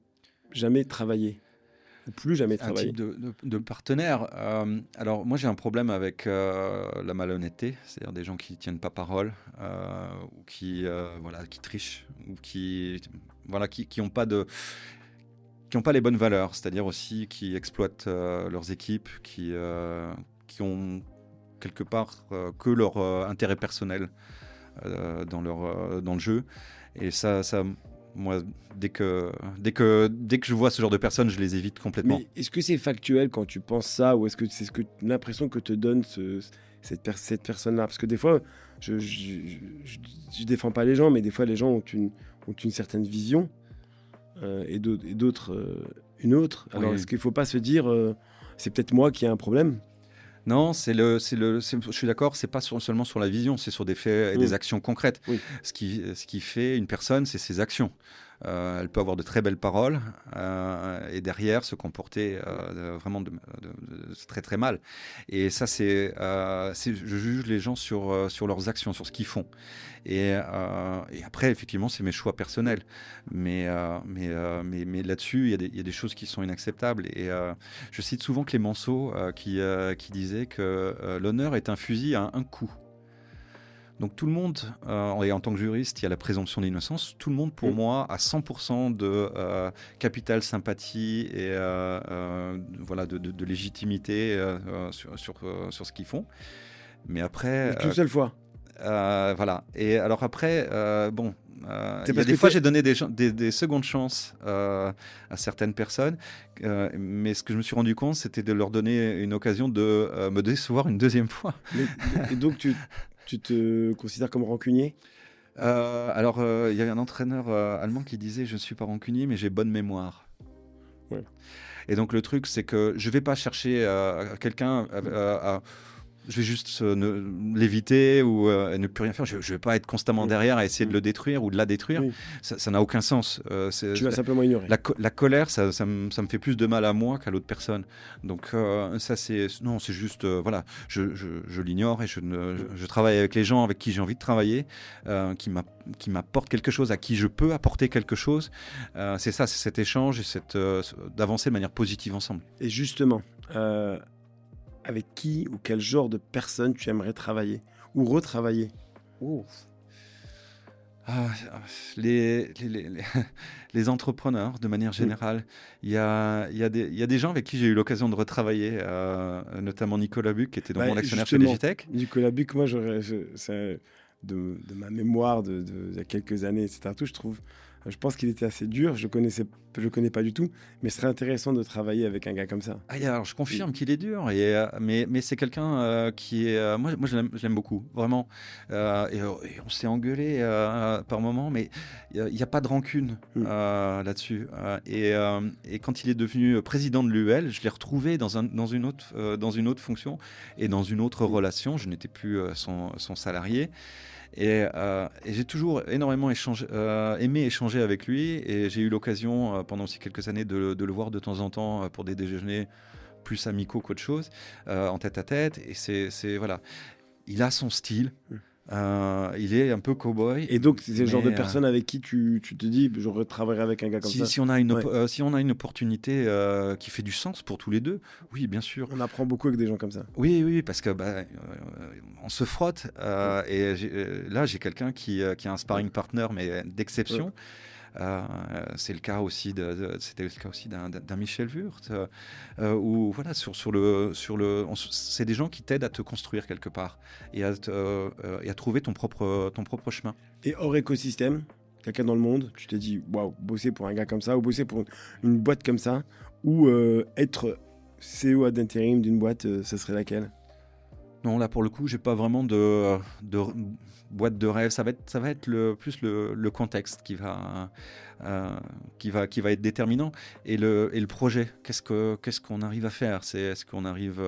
jamais travailler ? Ou plus jamais travailler. Un type de partenaire. Alors moi j'ai un problème avec la malhonnêteté, c'est-à-dire des gens qui tiennent pas parole, ou qui trichent, ou qui ont pas les bonnes valeurs, c'est-à-dire aussi qui exploitent leurs équipes, qui ont quelque part que leur intérêt personnel dans le jeu. Et ça moi, dès que je vois ce genre de personnes, je les évite complètement. Mais est-ce que c'est factuel quand tu penses ça, ou est-ce que c'est l'impression que te donne cette personne-là? Parce que des fois, je défends pas les gens, mais des fois les gens ont une certaine vision et d'autres une autre. Alors est-ce qu'il faut pas se dire c'est peut-être moi qui ai un problème? Non, je suis d'accord, c'est pas seulement sur la vision, c'est sur des faits et des actions concrètes. Oui. Ce qui fait une personne, c'est ses actions. Elle peut avoir de très belles paroles et derrière se comporter vraiment très très mal. Et ça, je juge les gens sur leurs actions, sur ce qu'ils font. Et après, effectivement, c'est mes choix personnels. Mais là-dessus, il y a des choses qui sont inacceptables. Et je cite souvent Clémenceau qui disait que l'honneur est un fusil à un coup. Donc tout le monde, et en tant que juriste, il y a la présomption d'innocence. Tout le monde, pour moi, a 100% de capital sympathie et voilà, de légitimité sur ce qu'ils font. Mais après... Qu'une seule fois. Voilà. Et alors après, il y a des fois, j'ai donné des secondes chances à certaines personnes, mais ce que je me suis rendu compte, c'était de leur donner une occasion de me décevoir une deuxième fois. Et donc, tu te considères comme rancunier? Il y avait un entraîneur allemand qui disait « Je ne suis pas rancunier, mais j'ai bonne mémoire ». Ouais. Et donc, le truc, c'est que je ne vais pas chercher quelqu'un je vais juste l'éviter ou ne plus rien faire. Je ne vais pas être constamment derrière à essayer de le détruire ou de la détruire. Oui. Ça n'a aucun sens. Tu vas simplement ignorer. La colère, ça me fait plus de mal à moi qu'à l'autre personne. Donc ça, c'est juste, voilà, je l'ignore et je travaille avec les gens avec qui j'ai envie de travailler, qui m'apportent quelque chose, à qui je peux apporter quelque chose. C'est ça, c'est cet échange et d'avancer de manière positive ensemble. Et justement... avec qui ou quel genre de personne tu aimerais travailler ou retravailler? Les entrepreneurs, de manière générale. Il y a des gens avec qui j'ai eu l'occasion de retravailler, notamment Nicolas Buc, qui était donc mon actionnaire chez Digitech. Nicolas Buc, moi, de ma mémoire il y a quelques années, etc. Je pense qu'il était assez dur, je le connais pas du tout, mais ce serait intéressant de travailler avec un gars comme ça. Alors, je confirme qu'il est dur, mais c'est quelqu'un qui est... moi je l'aime beaucoup, vraiment. Et on s'est engueulé par moments, mais il n'y a pas de rancune là-dessus. Et quand il est devenu président de l'UEL, je l'ai retrouvé dans une autre fonction et dans une autre relation. Je n'étais plus son salarié. Et j'ai toujours énormément aimé échanger avec lui, et j'ai eu l'occasion pendant aussi quelques années de le voir de temps en temps pour des déjeuners plus amicaux qu'autre chose, en tête à tête. Et c'est voilà, il a son style. Il est un peu cow-boy. Et donc, c'est le genre de personne avec qui tu te dis, je retravaillerai avec un gars comme ça. Si on a une opportunité qui fait du sens pour tous les deux, oui, bien sûr. On apprend beaucoup avec des gens comme ça. Oui, parce que on se frotte. Et là, j'ai quelqu'un qui a un sparring partner, mais d'exception. C'était le cas aussi d'un Michel Wurth, où voilà, c'est des gens qui t'aident à te construire quelque part et à trouver ton propre chemin. Et hors écosystème, quelqu'un dans le monde, tu t'es dit waouh, bosser pour un gars comme ça, ou bosser pour une boîte comme ça, ou être CEO ad interim d'une boîte, ça serait laquelle? Non, là pour le coup, j'ai pas vraiment de boîte de rêve. Ça va être plus le contexte qui va être déterminant, et le projet. Qu'est-ce qu'on arrive à faire? Est-ce qu'on arrive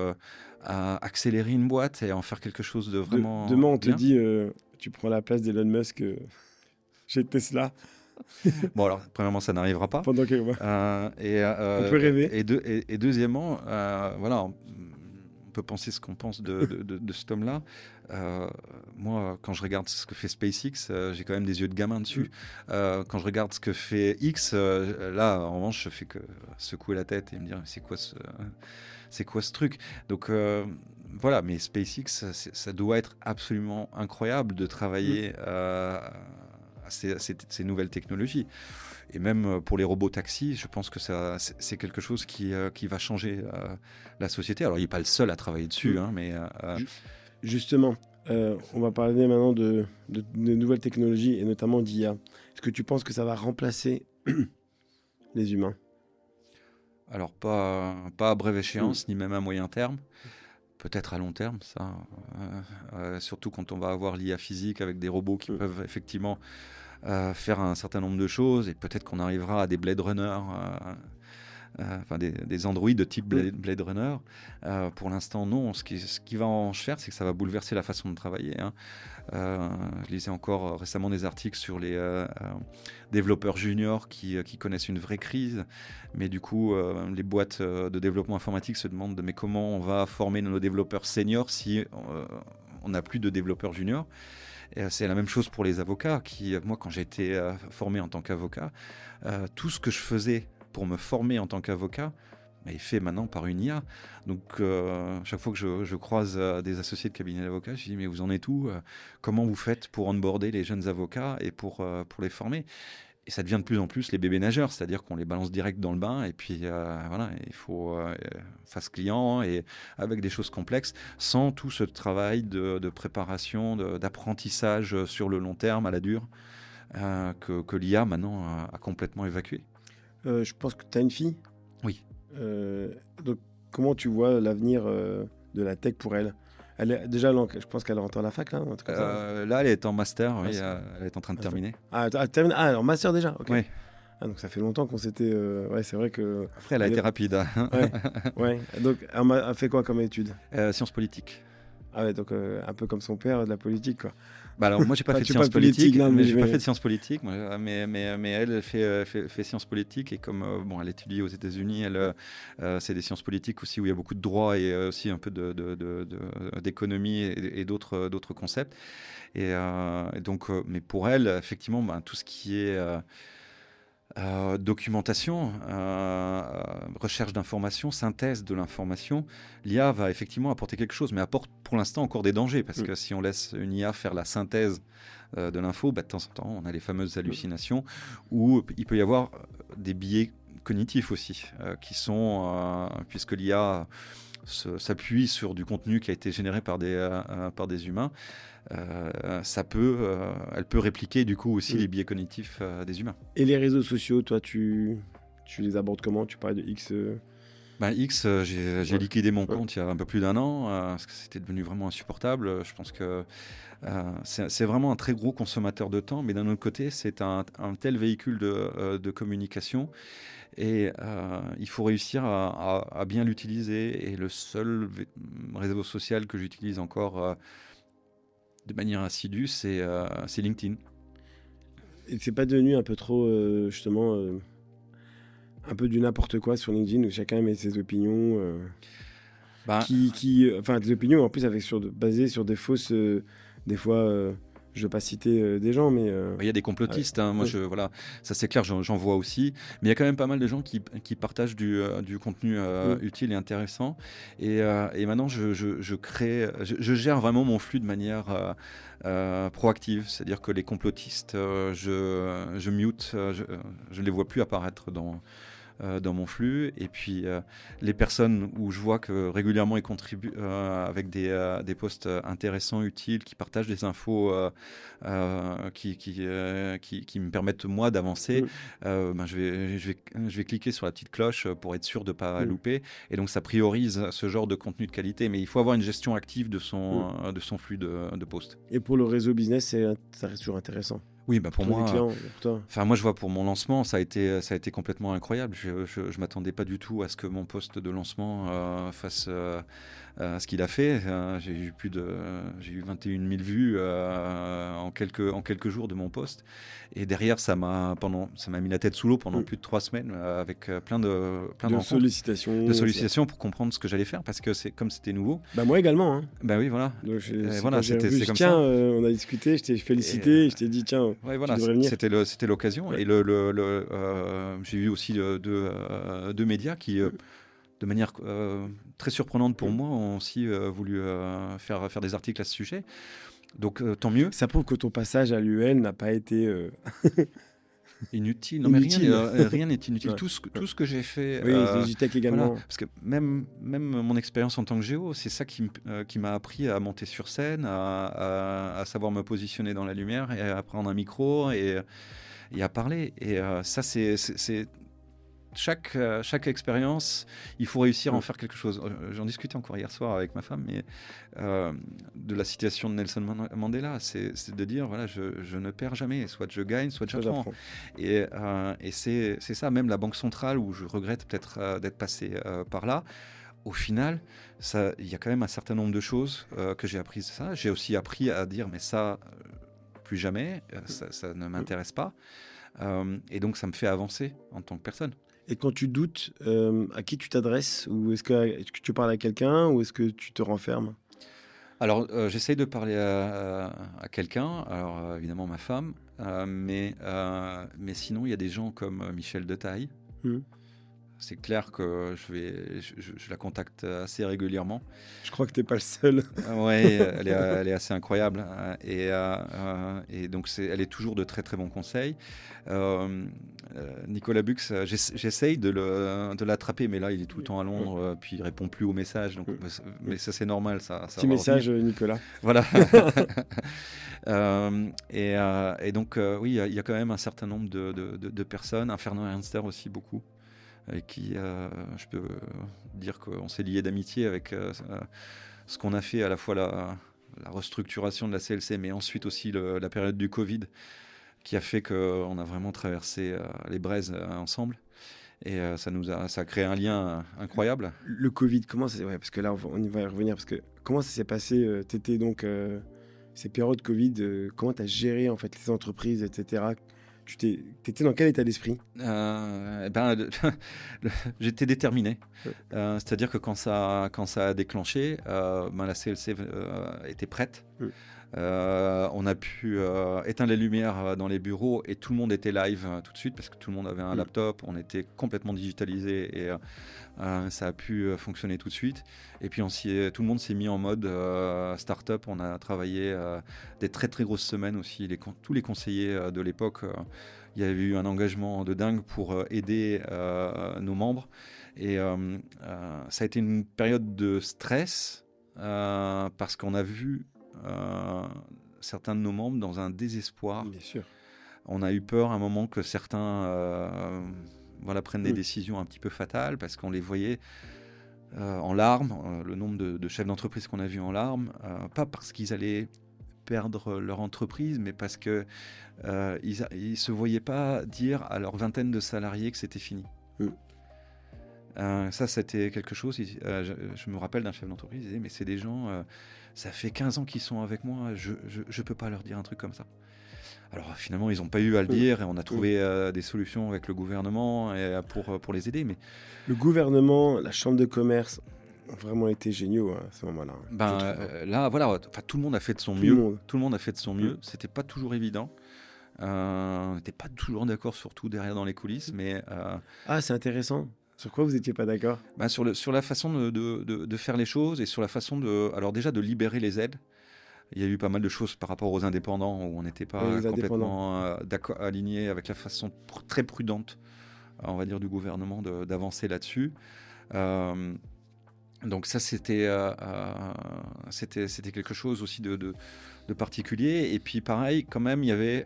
à accélérer une boîte et à en faire quelque chose de vraiment demain, on bien. te dit, tu prends la place d'Elon Musk chez Tesla. Bon, alors, premièrement, ça n'arrivera pas. Pendant quelques mois. On peut rêver. Et deuxièmement, voilà, on peut penser ce qu'on pense de cet homme-là. Moi, quand je regarde ce que fait SpaceX, j'ai quand même des yeux de gamin dessus. Quand je regarde ce que fait X, là, en revanche, je fais que secouer la tête et me dire, c'est quoi ce truc? Donc, voilà, mais SpaceX, ça doit être absolument incroyable de travailler à ces nouvelles technologies. Et même pour les robots taxis, je pense que c'est quelque chose qui va changer la société. Alors, il n'est pas le seul à travailler dessus, hein, mais... Justement, On va parler maintenant de nouvelles technologies et notamment d'IA. Est-ce que tu penses que ça va remplacer les humains? Alors, pas à brève échéance, ni même à moyen terme. Peut-être à long terme, ça. Surtout quand on va avoir l'IA physique avec des robots qui peuvent effectivement faire un certain nombre de choses. Et peut-être qu'on arrivera à des Blade Runner, enfin des androïdes de type Blade Runner. Pour l'instant, non. Ce qui va en faire, c'est que ça va bouleverser la façon de travailler. Hein. Je lisais encore récemment des articles sur les développeurs juniors qui connaissent une vraie crise. Mais du coup, les boîtes de développement informatique se demandent mais comment on va former nos développeurs seniors si on n'a plus de développeurs juniors. Et c'est la même chose pour les avocats. Moi, quand j'ai été formé en tant qu'avocat, tout ce que je faisais pour me former en tant qu'avocat est fait maintenant par une IA. Donc, chaque fois que je croise des associés de cabinet d'avocats, je dis mais vous en êtes où? Comment vous faites pour onboarder les jeunes avocats et pour les former? Et ça devient de plus en plus les bébés nageurs, c'est-à-dire qu'on les balance direct dans le bain et puis voilà, il faut face client et avec des choses complexes, sans tout ce travail de préparation, d'apprentissage sur le long terme à la dure que l'IA maintenant a complètement évacué. Je pense que tu as une fille. Oui. Donc, comment tu vois l'avenir de la tech pour elle? Déjà, je pense qu'elle rentre à la fac, là, en tout cas, là, elle est en master, oui, elle est en train de terminer. En master déjà, ok. Oui. Donc ça fait longtemps qu'on s'était... ouais, c'est vrai que... Après, elle a été rapide. Hein. Ouais. Donc, elle a fait quoi comme étude? Sciences politiques. Ah ouais, donc un peu comme son père, de la politique, quoi. Bah alors moi j'ai pas fait de sciences politiques, mais j'ai pas fait de sciences politiques, mais elle fait sciences politiques et comme elle étudie aux États-Unis, c'est des sciences politiques aussi où il y a beaucoup de droit et aussi un peu d'économie et d'autres concepts et donc mais pour elle effectivement tout ce qui est documentation, recherche d'informations, synthèse de l'information, l'IA va effectivement apporter quelque chose, mais apporte pour l'instant encore des dangers, parce que si on laisse une IA faire la synthèse de l'info, de temps en temps, on a les fameuses hallucinations, où il peut y avoir des biais cognitifs aussi, qui sont, puisque l'IA s'appuie sur du contenu qui a été généré par des humains, elle peut répliquer du coup aussi les biais cognitifs des humains. Et les réseaux sociaux, toi, tu les abordes comment? Tu parlais de X X, j'ai liquidé mon compte il y a un peu plus d'1 an, parce que c'était devenu vraiment insupportable. Je pense que c'est vraiment un très gros consommateur de temps, mais d'un autre côté, c'est un tel véhicule de communication. Et il faut réussir à bien l'utiliser. Et le seul réseau social que j'utilise encore de manière assidue, c'est LinkedIn. Et c'est pas devenu un peu trop, justement, un peu du n'importe quoi sur LinkedIn où chacun met ses opinions enfin, des opinions en plus basées sur des fausses... des fois... je ne veux pas citer des gens, mais... Il y a des complotistes, hein. Moi, voilà, ça c'est clair, j'en vois aussi. Mais il y a quand même pas mal de gens qui partagent du contenu utile et intéressant. Et maintenant, je gère vraiment mon flux de manière proactive. C'est-à-dire que les complotistes, je mute, je ne les vois plus apparaître dans mon flux, et puis les personnes où je vois que régulièrement ils contribuent avec des posts intéressants, utiles, qui partagent des infos qui me permettent moi d'avancer, je vais cliquer sur la petite cloche pour être sûr de ne pas louper, et donc ça priorise ce genre de contenu de qualité, mais il faut avoir une gestion active de son flux de posts. Et pour le réseau business, ça reste toujours intéressant. Oui, pour moi, toi. Moi je vois pour mon lancement, ça a été complètement incroyable. Je m'attendais pas du tout à ce que mon post de lancement fasse ce qu'il a fait. J'ai eu 21 000 vues en quelques jours de mon post. Et derrière, ça m'a mis la tête sous l'eau pendant plus de 3 semaines avec plein de sollicitations pour comprendre ce que j'allais faire, parce que comme c'était nouveau. Moi également. Hein. Oui, voilà. C'est comme ça. On a discuté, je t'ai félicité, je t'ai dit tiens. Ouais, voilà, c'était l'occasion. Ouais. Et j'ai eu aussi deux médias qui, de manière très surprenante pour moi, ont aussi voulu faire des articles à ce sujet. Donc tant mieux. Ça prouve que ton passage à l'UL n'a pas été... Inutile. Non, mais Inutile. rien n'est inutile. Ouais. Tout ce que j'ai fait. Oui, Digitech également. Voilà, parce que même mon expérience en tant que géo, c'est ça qui m'a appris à monter sur scène, à savoir me positionner dans la lumière et à prendre un micro et à parler. Et ça, c'est chaque expérience, il faut réussir à en faire quelque chose. J'en discutais encore hier soir avec ma femme, mais de la situation de Nelson Mandela, c'est de dire, voilà, je ne perds jamais, soit je gagne, soit j'apprends. Et c'est ça, même la Banque centrale, où je regrette peut-être d'être passé par là, au final, il y a quand même un certain nombre de choses que j'ai apprises de ça. J'ai aussi appris à dire, mais ça, plus jamais, ça ne m'intéresse pas. Et donc, ça me fait avancer en tant que personne. Et quand tu doutes, à qui tu t'adresses? Ou est-ce que tu parles à quelqu'un ou est-ce que tu te renfermes? Alors, j'essaye de parler à quelqu'un, alors évidemment ma femme, mais sinon, il y a des gens comme Michel Detaille. C'est clair que je la contacte assez régulièrement. Je crois que tu n'es pas le seul. Oui, elle est assez incroyable. Et donc, elle est toujours de très très bons conseils. Nicolas Bux, j'essaye de l'attraper, mais là, il est tout le temps à Londres, puis il répond plus aux messages. Donc, mais ça, c'est normal. Ça Petit message, Nicolas. Voilà. Et donc, oui, il y a quand même un certain nombre de personnes. Un Fernand Ernster aussi, beaucoup. Avec qui je peux dire qu'on s'est lié d'amitié avec ce qu'on a fait, à la fois la restructuration de la CLC, mais ensuite aussi la période du Covid, qui a fait qu'on a vraiment traversé les braises ensemble. Et ça a créé un lien incroyable. Le Covid, comment ça... Ouais, parce que là, on y va y revenir. Parce que comment ça s'est passé? Tu étais donc... ces périodes Covid, comment tu as géré en fait, les entreprises, etc. Tu étais dans quel état d'esprit? J'étais déterminé. C'est-à-dire que quand ça a déclenché, la CLC était prête. On a pu éteindre les lumières dans les bureaux et tout le monde était live tout de suite parce que tout le monde avait un laptop. On était complètement digitalisé et ça a pu fonctionner tout de suite. Et puis tout le monde s'est mis en mode start-up. On a travaillé des très très grosses semaines aussi. Tous les conseillers de l'époque, il y avait eu un engagement de dingue pour aider nos membres. Et ça a été une période de stress parce qu'on a vu certains de nos membres dans un désespoir. Bien sûr. On a eu peur à un moment que certains prennent des décisions un petit peu fatales parce qu'on les voyait en larmes, le nombre de chefs d'entreprise qu'on a vus en larmes, pas parce qu'ils allaient perdre leur entreprise, mais parce qu'ils ne se voyaient pas dire à leur vingtaine de salariés que c'était fini. Ça, c'était quelque chose. Je me rappelle d'un chef d'entreprise, il disait, mais c'est des gens, ça fait 15 ans qu'ils sont avec moi, je ne peux pas leur dire un truc comme ça. Alors finalement, ils n'ont pas eu à le dire et on a trouvé des solutions avec le gouvernement pour les aider. Mais... Le gouvernement, la chambre de commerce ont vraiment été géniaux à ce moment-là. Là, voilà, tout le monde a fait de son mieux. Tout le monde a fait de son mieux. C'était pas toujours évident. On n'était pas toujours d'accord sur tout derrière dans les coulisses, mais... c'est intéressant. Sur quoi vous n'étiez pas d'accord? Sur la façon de faire les choses et sur la façon alors déjà de libérer les aides. Il y a eu pas mal de choses par rapport aux indépendants où on n'était pas complètement aligné avec la façon très prudente, on va dire, du gouvernement d'avancer là-dessus. Donc ça, c'était quelque chose aussi de particulier. Et puis pareil, quand même, il y avait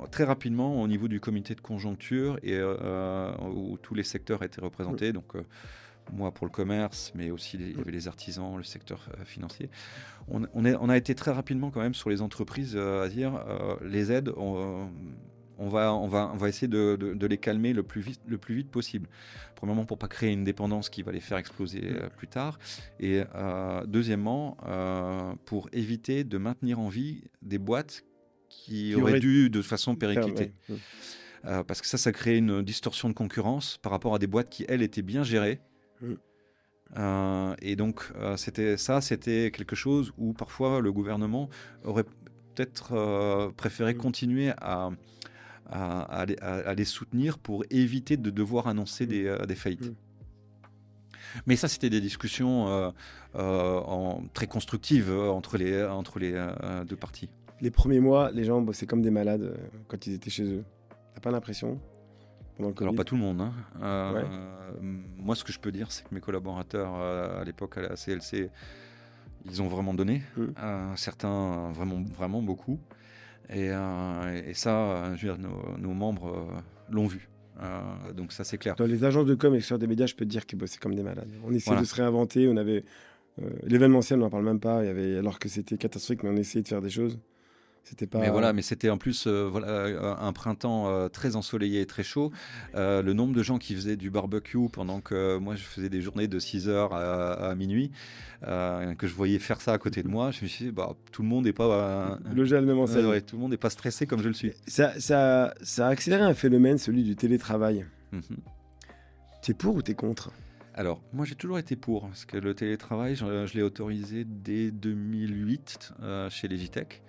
très rapidement au niveau du comité de conjoncture et où tous les secteurs étaient représentés. Donc moi pour le commerce, mais aussi il y avait les artisans, le secteur financier. On a été très rapidement quand même sur les entreprises à dire les aides. On va essayer de les calmer le plus vite possible. Premièrement, pour ne pas créer une dépendance qui va les faire exploser plus tard. Et deuxièmement, pour éviter de maintenir en vie des boîtes qui auraient dû de façon péricliter. Parce que ça crée une distorsion de concurrence par rapport à des boîtes qui, elles, étaient bien gérées. Et donc, c'était quelque chose où parfois le gouvernement aurait peut-être préféré continuer à les soutenir pour éviter de devoir annoncer des faillites. Mais ça, c'était des discussions très constructives entre les deux parties. Les premiers mois, les gens bossaient comme des malades quand ils étaient chez eux. T'as pas l'impression pendant le Covid? Alors pas tout le monde. Hein. Ouais. Moi, ce que je peux dire, c'est que mes collaborateurs à l'époque à la CLC, ils ont vraiment donné. Certains, vraiment beaucoup. Et ça, je veux dire, nos membres l'ont vu. Donc ça, c'est clair. Dans les agences de com et sur des médias, je peux te dire qu'ils bossaient comme des malades. On essayait Voilà. de se réinventer. On avait l'événementiel, on n'en parle même pas. Alors que c'était catastrophique, mais on essayait de faire des choses. C'était pas. Mais c'était en plus un printemps très ensoleillé et très chaud. Le nombre de gens qui faisaient du barbecue pendant que moi je faisais des journées de 6h à minuit, que je voyais faire ça à côté de moi, je me suis dit, tout le monde n'est pas Logé à le même enseigne. ouais, tout le monde n'est pas stressé comme je le suis. Ça a accéléré un phénomène, celui du télétravail. Mhm. T'es pour ou t'es contre? Alors, moi j'ai toujours été pour, parce que le télétravail, je l'ai autorisé dès 2008 chez Legitech.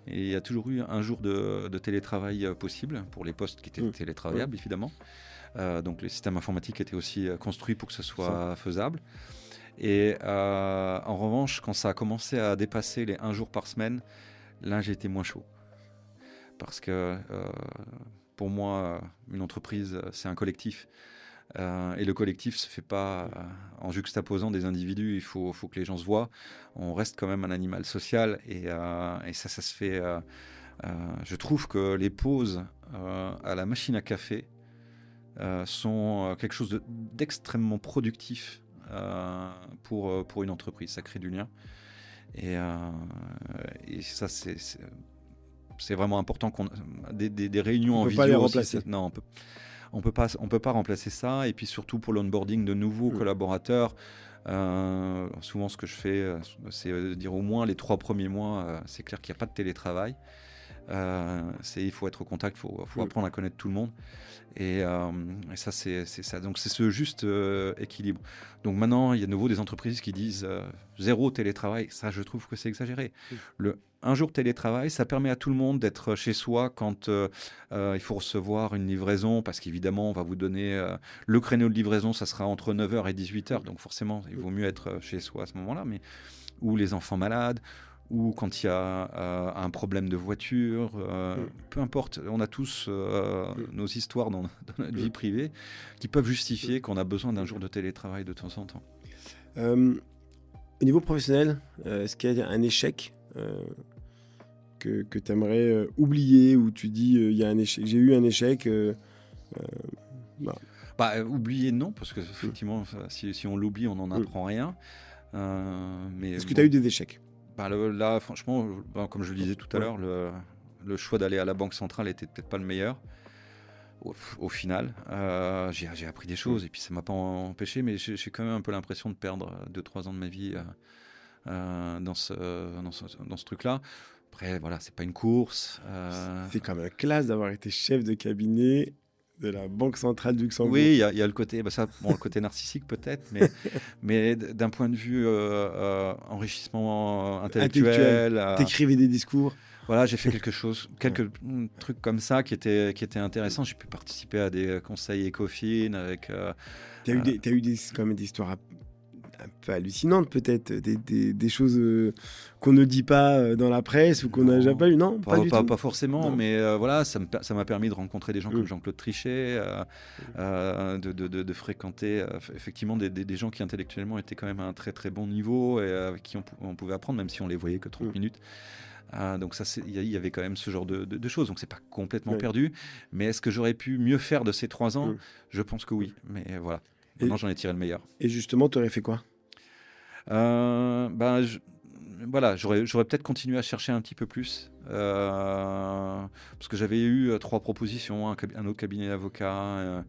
Et il y a toujours eu un jour de télétravail possible pour les postes qui étaient télétravaillables, évidemment. Donc le système informatique était aussi construit pour que ce soit faisable. Et en revanche, quand ça a commencé à dépasser les 1 jour par semaine, là j'ai été moins chaud. Parce que pour moi, une entreprise, c'est un collectif. Et le collectif se fait pas en juxtaposant des individus. Il faut que les gens se voient. On reste quand même un animal social et ça se fait. Je trouve que les pauses à la machine à café sont quelque chose d'extrêmement productif pour une entreprise. Ça crée du lien et ça c'est vraiment important qu'on des réunions en visio. On peut pas les aussi, remplacer. Non, on peut pas remplacer ça. Et puis surtout pour l'onboarding de nouveaux collaborateurs, souvent ce que je fais, c'est dire au moins les 3 premiers mois, c'est clair qu'il n'y a pas de télétravail. Il faut être au contact, il faut apprendre à connaître tout le monde. Et ça, c'est ça. Donc c'est ce juste équilibre. Donc maintenant, il y a de nouveau des entreprises qui disent 0 télétravail. Ça, je trouve que c'est exagéré. Un jour télétravail, ça permet à tout le monde d'être chez soi quand il faut recevoir une livraison, parce qu'évidemment, on va vous donner le créneau de livraison, ça sera entre 9h et 18h, donc forcément, il vaut mieux être chez soi à ce moment-là, ou les enfants malades, ou quand il y a un problème de voiture, peu importe, on a tous nos histoires dans notre vie privée qui peuvent justifier qu'on a besoin d'un jour de télétravail de temps en temps. Au niveau professionnel, est-ce qu'il y a un échec que tu aimerais oublier, où tu dis il y a un échec, j'ai eu un échec Oublier, non, parce que effectivement, si on l'oublie, on n'en apprend rien. Mais est-ce que tu as eu des échecs? Là, franchement, comme je le disais tout à l'heure, le choix d'aller à la Banque Centrale était peut-être pas le meilleur. Au final, j'ai appris des choses et puis ça m'a pas empêché, mais j'ai quand même un peu l'impression de perdre 2-3 ans de ma vie dans ce truc-là. Après, voilà, c'est pas une course. C'est quand même classe d'avoir été chef de cabinet de la Banque Centrale du Luxembourg. Oui, il y a le côté, le côté narcissique peut-être, mais d'un point de vue enrichissement intellectuel. T'écrivais des discours. Voilà, j'ai fait quelques trucs comme ça qui étaient intéressants. J'ai pu participer à des conseils Ecofin avec. T'as eu quand même des histoires un peu hallucinantes peut-être, des choses qu'on ne dit pas dans la presse ou qu'on n'a déjà pas eu, non? Pas forcément, non. Mais voilà, ça m'a permis de rencontrer des gens comme Jean-Claude Trichet, de fréquenter effectivement des gens qui intellectuellement étaient quand même à un très très bon niveau et avec qui on pouvait apprendre, même si on les voyait que 30 minutes. Donc ça, il y avait quand même ce genre de choses, donc c'est pas complètement perdu. Mais est-ce que j'aurais pu mieux faire de ces 3 ans? Je pense que oui, mais voilà. Maintenant, j'en ai tiré le meilleur. Et justement, tu aurais fait quoi? Voilà, j'aurais peut-être continué à chercher un petit peu plus, parce que j'avais eu 3 propositions, un autre cabinet d'avocats,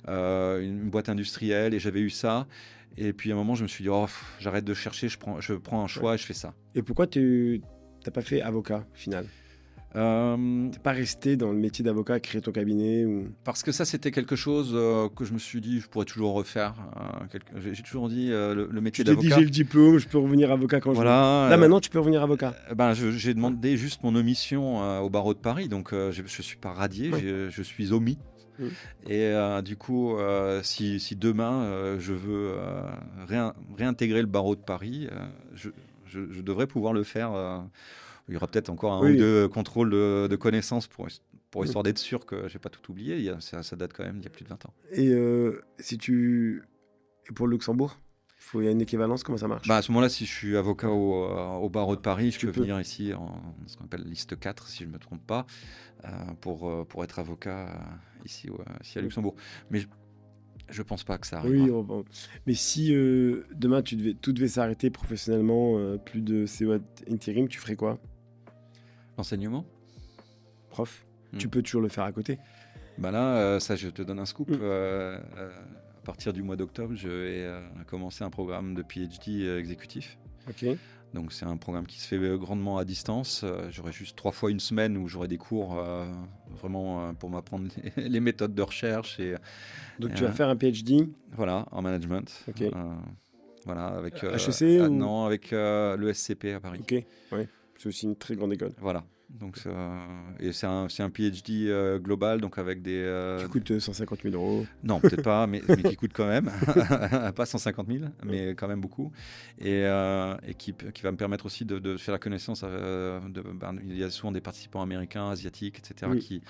une boîte industrielle, et j'avais eu ça. Et puis à un moment, je me suis dit, j'arrête de chercher, je prends un choix et je fais ça. Et pourquoi tu n'as pas fait avocat au final? T'es pas resté dans le métier d'avocat, créer ton cabinet Parce que ça, c'était quelque chose que je me suis dit, je pourrais toujours refaire. J'ai toujours dit, le métier d'avocat... Tu t'es dit, j'ai le diplôme, je peux revenir avocat quand je veux. Là, maintenant, tu peux revenir avocat. J'ai demandé juste mon omission au barreau de Paris, donc je ne suis pas radié, je suis omis. Et du coup, si demain, je veux réintégrer le barreau de Paris, je devrais pouvoir le faire... Il y aura peut-être encore un ou deux contrôles de connaissances pour histoire d'être sûr que je n'ai pas tout oublié. Ça date quand même d'il y a plus de 20 ans. Et Et pour le Luxembourg, il y a une équivalence, comment ça marche? À ce moment-là, si je suis avocat au barreau de Paris, je peux venir ici en ce qu'on appelle liste 4, si je ne me trompe pas, pour être avocat ici à Luxembourg. Mais je ne pense pas que ça arrivera. Oui, mais si demain tout devait s'arrêter professionnellement, plus de CO intérim, tu ferais quoi? L'enseignement? Prof? Tu peux toujours le faire à côté? Là, ça, je te donne un scoop. À partir du mois d'octobre, je vais commencer un programme de PhD exécutif. Ok. Donc c'est un programme qui se fait grandement à distance. J'aurai juste 3 fois une semaine où j'aurai des cours vraiment pour m'apprendre les méthodes de recherche. Donc tu vas faire un PhD? Voilà, en management. Ok. Voilà, avec HEC ou... Non, avec le SCP à Paris. Ok, oui. C'est aussi une très grande école. Voilà. Donc, et c'est un PhD global, donc avec des... Qui coûte 150 000 €. Non, peut-être pas, mais qui coûte quand même. Pas 150 000, mais quand même beaucoup. Et qui va me permettre aussi de faire la connaissance. Il y a souvent des participants américains, asiatiques, etc.,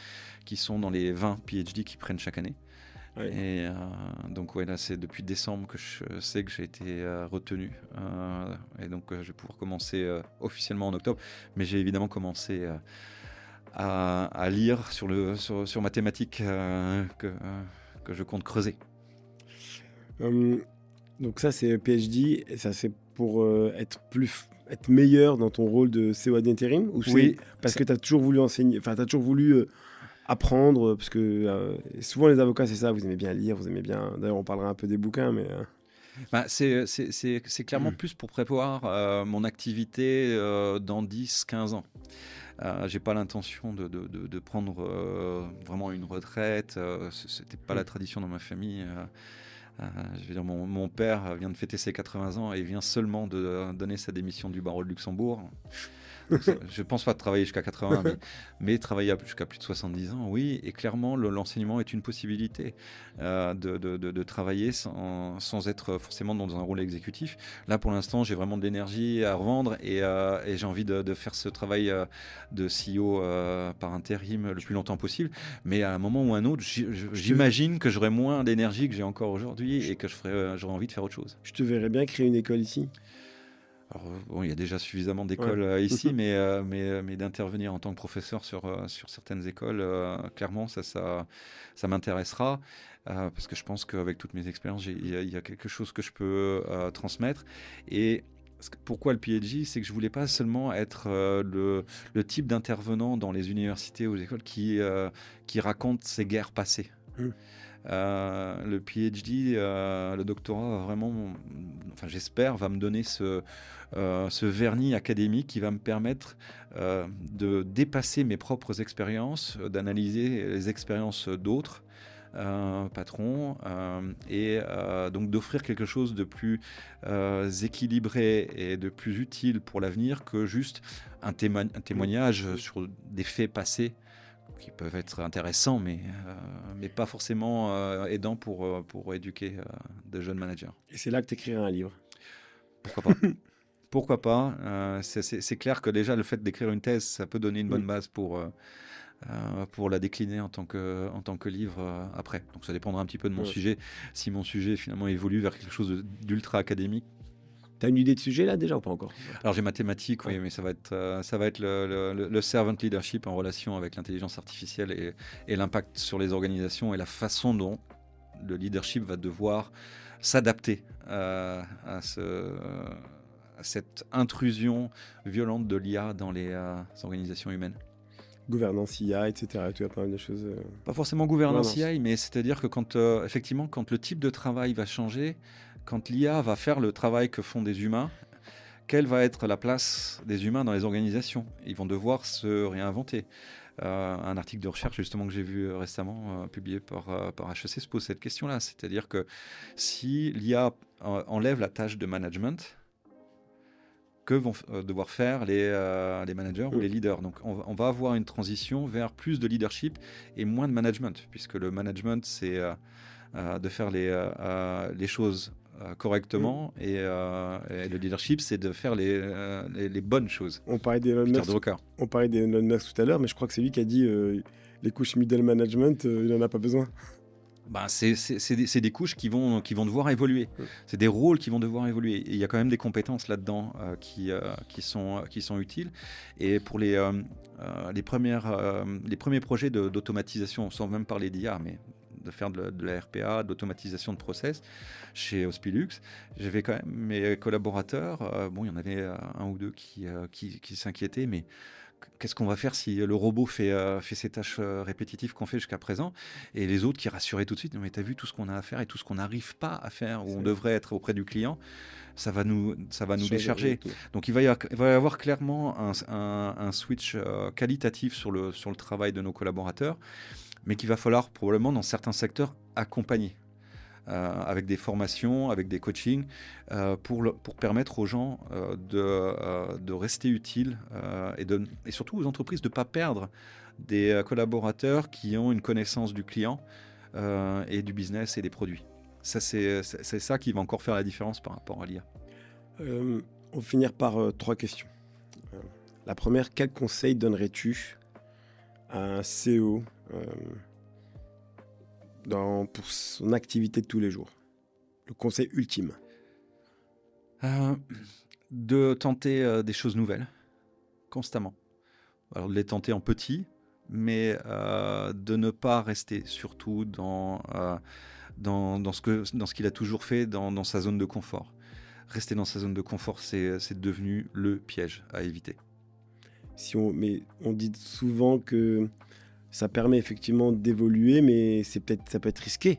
qui sont dans les 20 PhD qu'ils prennent chaque année. Ouais. Et donc là c'est depuis décembre que je sais que j'ai été retenu et donc je vais pouvoir commencer officiellement en octobre, mais j'ai évidemment commencé à lire sur ma thématique que je compte creuser. Donc ça c'est PhD et ça c'est pour être meilleur dans ton rôle de CO d'intérim, ou oui, parce que tu as toujours voulu enseigner, enfin tu as toujours voulu apprendre, parce que souvent les avocats c'est ça, vous aimez bien lire, vous aimez bien, d'ailleurs on parlera un peu des bouquins, mais c'est clairement plus pour prévoir mon activité dans 10-15 ans. J'ai pas l'intention de prendre vraiment une retraite, c'était pas la tradition dans ma famille. Je veux dire, mon père vient de fêter ses 80 ans et vient seulement de donner sa démission du barreau de Luxembourg. Donc, je ne pense pas travailler jusqu'à 80, mais travailler jusqu'à plus de 70 ans, oui. Et clairement, l'enseignement est une possibilité de travailler sans être forcément dans un rôle exécutif. Là, pour l'instant, j'ai vraiment de l'énergie à revendre et j'ai envie de faire ce travail de CEO par intérim le plus longtemps possible. Mais à un moment ou à un autre, j'imagine que j'aurai moins d'énergie que j'ai encore aujourd'hui et que j'aurai envie de faire autre chose. Je te verrais bien créer une école ici. Alors, bon, il y a déjà suffisamment d'écoles ici, mais d'intervenir en tant que professeur sur certaines écoles, clairement, ça m'intéressera, parce que je pense qu'avec toutes mes expériences, il y a quelque chose que je peux transmettre. Et pourquoi le PhD? C'est que je ne voulais pas seulement être le type d'intervenant dans les universités ou les écoles qui raconte ses guerres passées. Le PhD, le doctorat, vraiment, j'espère, va me donner ce vernis académique qui va me permettre de dépasser mes propres expériences, d'analyser les expériences d'autres patrons et donc d'offrir quelque chose de plus équilibré et de plus utile pour l'avenir que juste un témoignage sur des faits passés qui peuvent être intéressants, mais pas forcément aidants pour éduquer de jeunes managers. Et c'est là que tu écrirais un livre? Pourquoi pas? Pourquoi pas? C'est clair que déjà, le fait d'écrire une thèse, ça peut donner une bonne base pour la décliner en tant que livre après. Donc ça dépendra un petit peu de mon sujet. Si mon sujet finalement évolue vers quelque chose d'ultra académique. T'as une idée de sujet là déjà ou pas encore? Alors j'ai mathématiques, oui, mais ça va être le servant leadership en relation avec l'intelligence artificielle et l'impact sur les organisations et la façon dont le leadership va devoir s'adapter à cette intrusion violente de l'IA dans les organisations humaines. Gouvernance IA, etc. Tu as pas mal de choses. Pas forcément gouvernance IA, mais c'est-à-dire que quand le type de travail va changer, quand l'IA va faire le travail que font des humains, quelle va être la place des humains dans les organisations? Ils vont devoir se réinventer. Un article de recherche justement que j'ai vu récemment publié par HEC se pose cette question-là. C'est-à-dire que si l'IA enlève la tâche de management, que vont devoir faire les managers ou les leaders? Donc on va avoir une transition vers plus de leadership et moins de management, puisque le management c'est de faire les choses correctement et le leadership c'est de faire les bonnes choses. On parlait d'Elon Musk tout à l'heure, mais je crois que c'est lui qui a dit les couches middle management, il n'en a pas besoin. Ben, c'est des couches qui vont devoir évoluer. C'est des rôles qui vont devoir évoluer. Et il y a quand même des compétences là-dedans qui sont utiles. Et pour les premiers projets d'automatisation, sans même parler d'IA, mais de faire de la RPA, d'automatisation de process chez Hospilux, j'avais quand même mes collaborateurs, il y en avait un ou deux qui s'inquiétaient, mais qu'est-ce qu'on va faire si le robot fait ces tâches répétitives qu'on fait jusqu'à présent, et les autres qui rassuraient tout de suite, mais t'as vu tout ce qu'on a à faire et tout ce qu'on n'arrive pas à faire, où on devrait être auprès du client, ça va nous décharger. Donc il va y avoir clairement un switch qualitatif sur le travail de nos collaborateurs, mais qu'il va falloir probablement dans certains secteurs accompagner. Avec des formations, avec des coachings, pour permettre aux gens de rester utiles et surtout aux entreprises de ne pas perdre des collaborateurs qui ont une connaissance du client et du business et des produits. Ça, c'est ça qui va encore faire la différence par rapport à l'IA. On va finir par 3 questions. La première, quel conseil donnerais-tu à un CEO pour son activité de tous les jours? Le conseil ultime. De tenter des choses nouvelles, constamment. Alors de les tenter en petit, mais de ne pas rester surtout dans ce qu'il a toujours fait, dans sa zone de confort. Rester dans sa zone de confort, c'est devenu le piège à éviter. Mais on dit souvent que ça permet effectivement d'évoluer, mais ça peut être risqué.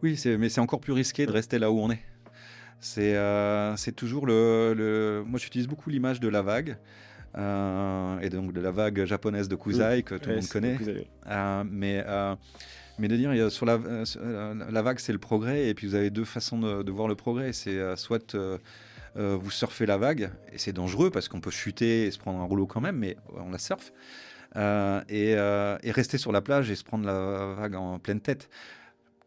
Oui, mais c'est encore plus risqué de rester là où on est. C'est toujours moi, j'utilise beaucoup l'image de la vague, et donc de la vague japonaise de Kusai que tout le monde connaît. Mais de dire sur la vague, c'est le progrès, et puis vous avez 2 façons de voir le progrès. C'est soit vous surfez la vague, et c'est dangereux parce qu'on peut chuter et se prendre un rouleau quand même, mais on la surfe. Et rester sur la plage et se prendre la vague en pleine tête.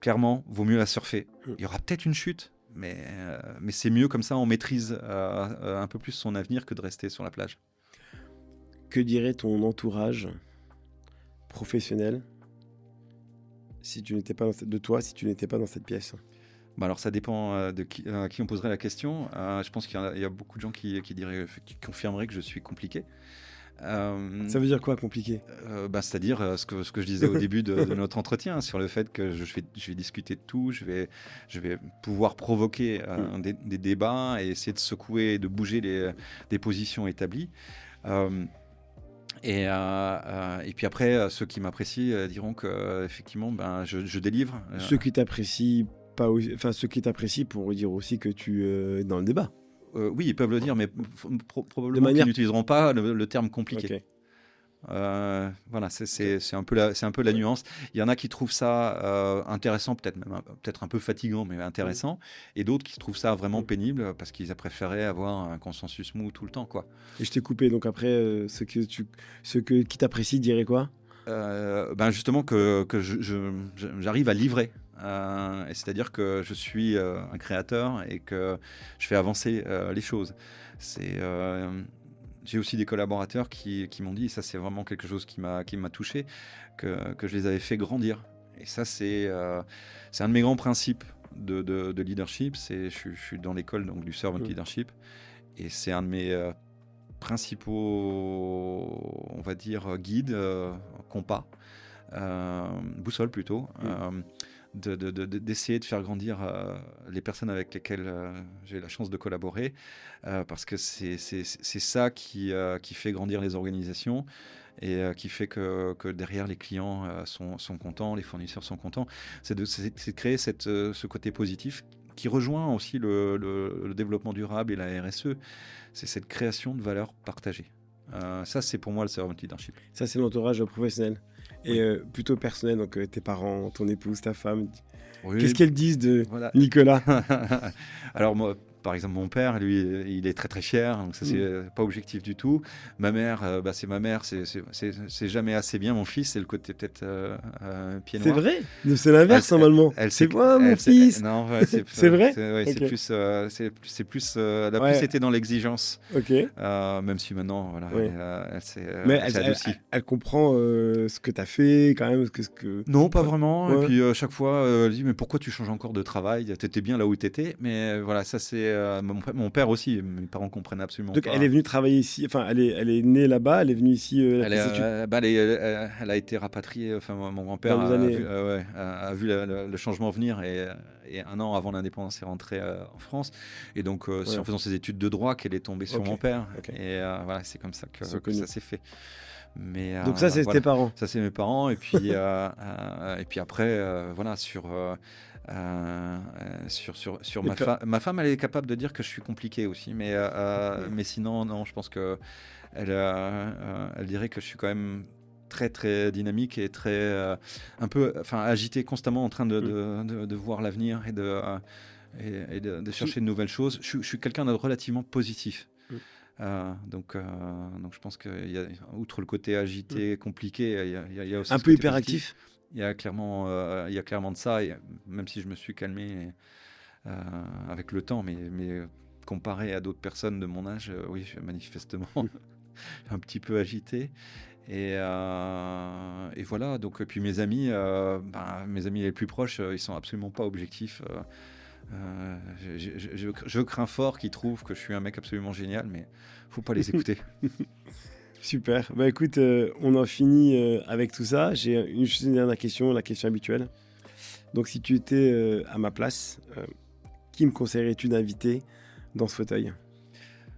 Clairement, vaut mieux la surfer. Il y aura peut-être une chute, mais c'est mieux comme ça, on maîtrise un peu plus son avenir que de rester sur la plage. Que dirait ton entourage professionnel si tu n'étais pas si tu n'étais pas dans cette pièce? Alors ça dépend de qui on poserait la question. Je pense qu'il y a beaucoup de gens qui confirmeraient que je suis compliqué. Ça veut dire quoi, compliqué? C'est-à-dire ce que je disais au début de notre entretien, sur le fait que je vais discuter de tout, je vais pouvoir provoquer des débats et essayer de secouer, de bouger des positions établies. Et puis après, ceux qui m'apprécient diront que effectivement, je délivre. Ceux qui t'apprécient ceux qui t'apprécient pourraient dire aussi que tu es dans le débat. Oui, ils peuvent le dire, mais probablement qu'ils n'utiliseront pas le terme compliqué. Okay. Voilà, c'est un peu la nuance. Il y en a qui trouvent ça intéressant, peut-être un peu fatigant, mais intéressant, et d'autres qui trouvent ça vraiment pénible parce qu'ils préféraient avoir un consensus mou tout le temps, quoi. Et je t'ai coupé, donc après, ceux qui t'apprécient diraient quoi? Justement que j'arrive à livrer. Et c'est-à-dire que je suis un créateur et que je fais avancer les choses. J'ai aussi des collaborateurs qui m'ont dit, et ça c'est vraiment quelque chose qui m'a touché, que je les avais fait grandir. Et ça c'est un de mes grands principes de leadership. Je suis dans l'école donc, du servant leadership, et c'est un de mes principaux, on va dire, guides, compas, boussole plutôt, d'essayer de faire grandir les personnes avec lesquelles j'ai la chance de collaborer, parce que c'est ça qui fait grandir les organisations et qui fait que derrière les clients sont contents, les fournisseurs sont contents. C'est de créer ce côté positif qui rejoint aussi le développement durable et la RSE. C'est cette création de valeur partagée. Ça, c'est pour moi le servant leadership. Ça, c'est l'entourage professionnel. Et plutôt personnel, donc tes parents, ton épouse, ta femme. Oui. Qu'est-ce qu'elles disent de Nicolas? Alors moi, par exemple, mon père, lui, il est très très fier, donc ça c'est pas objectif du tout. Ma mère, c'est ma mère, c'est jamais assez bien. Mon fils, c'est le côté peut-être pied noir. C'est vrai, c'est l'inverse normalement. C'est moi, mon fils. Non, ouais, c'est vrai. C'est plus, elle a plus été dans l'exigence. Ok. Même si maintenant, voilà, elle s'est adoucie. Elle comprend ce que tu as fait quand même. Non, pas vraiment. Ouais. Et puis chaque fois, elle dit mais pourquoi tu changes encore de travail? T'étais bien là où t'étais. Mais voilà, ça c'est mon père aussi. Mes parents comprennent absolument pas. Donc elle est venue travailler ici. Enfin, elle est née là-bas. Elle est venue ici. Elle a été rapatriée. Enfin, mon grand-père a vu le changement venir et un an avant l'indépendance, est rentré en France. Et donc, c'est en faisant ses études de droit qu'elle est tombée sur mon père. Et voilà, c'est comme ça que ça s'est fait. Mais, donc ça, c'est tes parents. Ça, c'est mes parents. Et puis, et puis après, voilà, sur ma femme, elle est capable de dire que je suis compliqué aussi. Mais sinon, non, je pense que elle dirait que je suis quand même très très dynamique et très un peu agité constamment en train de voir l'avenir et de chercher de nouvelles choses. Je suis quelqu'un de relativement positif. Donc je pense qu'il y a, outre le côté agité, compliqué, il y a aussi un peu hyperactif. Il y a clairement de ça, et même si je me suis calmé avec le temps, mais comparé à d'autres personnes de mon âge, oui, je suis manifestement un petit peu agité. Et voilà. Donc, puis mes amis les plus proches, ils sont absolument pas objectifs. Je crains fort qu'ils trouvent que je suis un mec absolument génial, mais faut pas les écouter. Super. Bah écoute, on en finit avec tout ça. J'ai une dernière question, la question habituelle. Donc si tu étais à ma place, qui me conseillerais-tu d'inviter dans ce fauteuil ?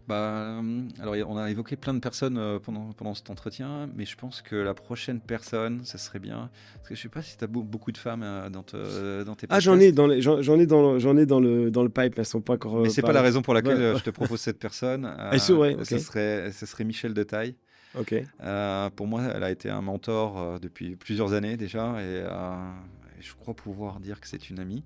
Alors on a évoqué plein de personnes pendant cet entretien, mais je pense que la prochaine personne, ça serait bien, parce que je sais pas si tu as beaucoup de femmes dans tes podcasts. Ah, j'en ai dans le pipe, elles sont pas encore. Mais c'est pas la raison pour laquelle je te propose cette personne. Ce serait Michel de Taille. Ok. Pour moi, elle a été un mentor depuis plusieurs années déjà, et je crois pouvoir dire que c'est une amie.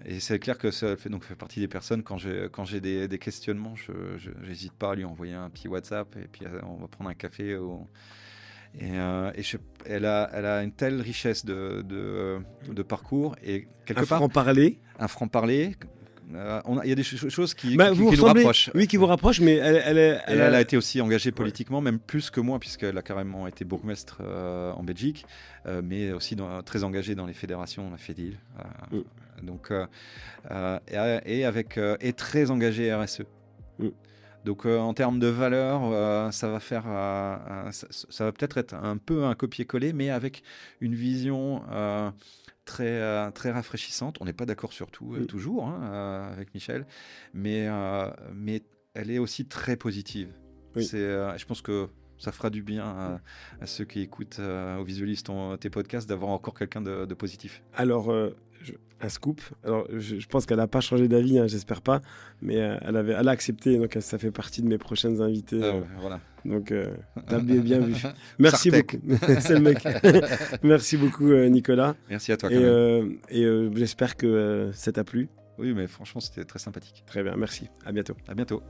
Et c'est clair que ça fait partie des personnes, quand j'ai des questionnements, je n'hésite pas à lui envoyer un petit WhatsApp, et puis on va prendre un café. Elle a une telle richesse de parcours, et quelque part un franc-parler. Il y a des choses qui nous rapprochent. Oui, qui vous rapprochent, mais elle a été aussi engagée politiquement, même plus que moi, puisqu'elle a carrément été bourgmestre en Belgique, mais aussi très engagée dans les fédérations, la FEDIL. Et très engagée RSE. Donc en termes de valeur, ça va peut-être être un peu un copier-coller, mais avec une vision très rafraîchissante. On n'est pas d'accord sur tout toujours avec Michel, mais elle est aussi très positive. Je pense que ça fera du bien à ceux qui écoutent, aux visualistes, tes podcasts, d'avoir encore quelqu'un de positif. Alors, un scoop. Alors, je pense qu'elle n'a pas changé d'avis, j'espère pas, mais elle a accepté, donc ça fait partie de mes prochaines invitées. Voilà. Donc, t'as bien vu. Merci beaucoup. C'est le mec. Merci beaucoup, Nicolas. Merci à toi. Et j'espère que ça t'a plu. Oui, mais franchement, c'était très sympathique. Très bien, merci. À bientôt. À bientôt.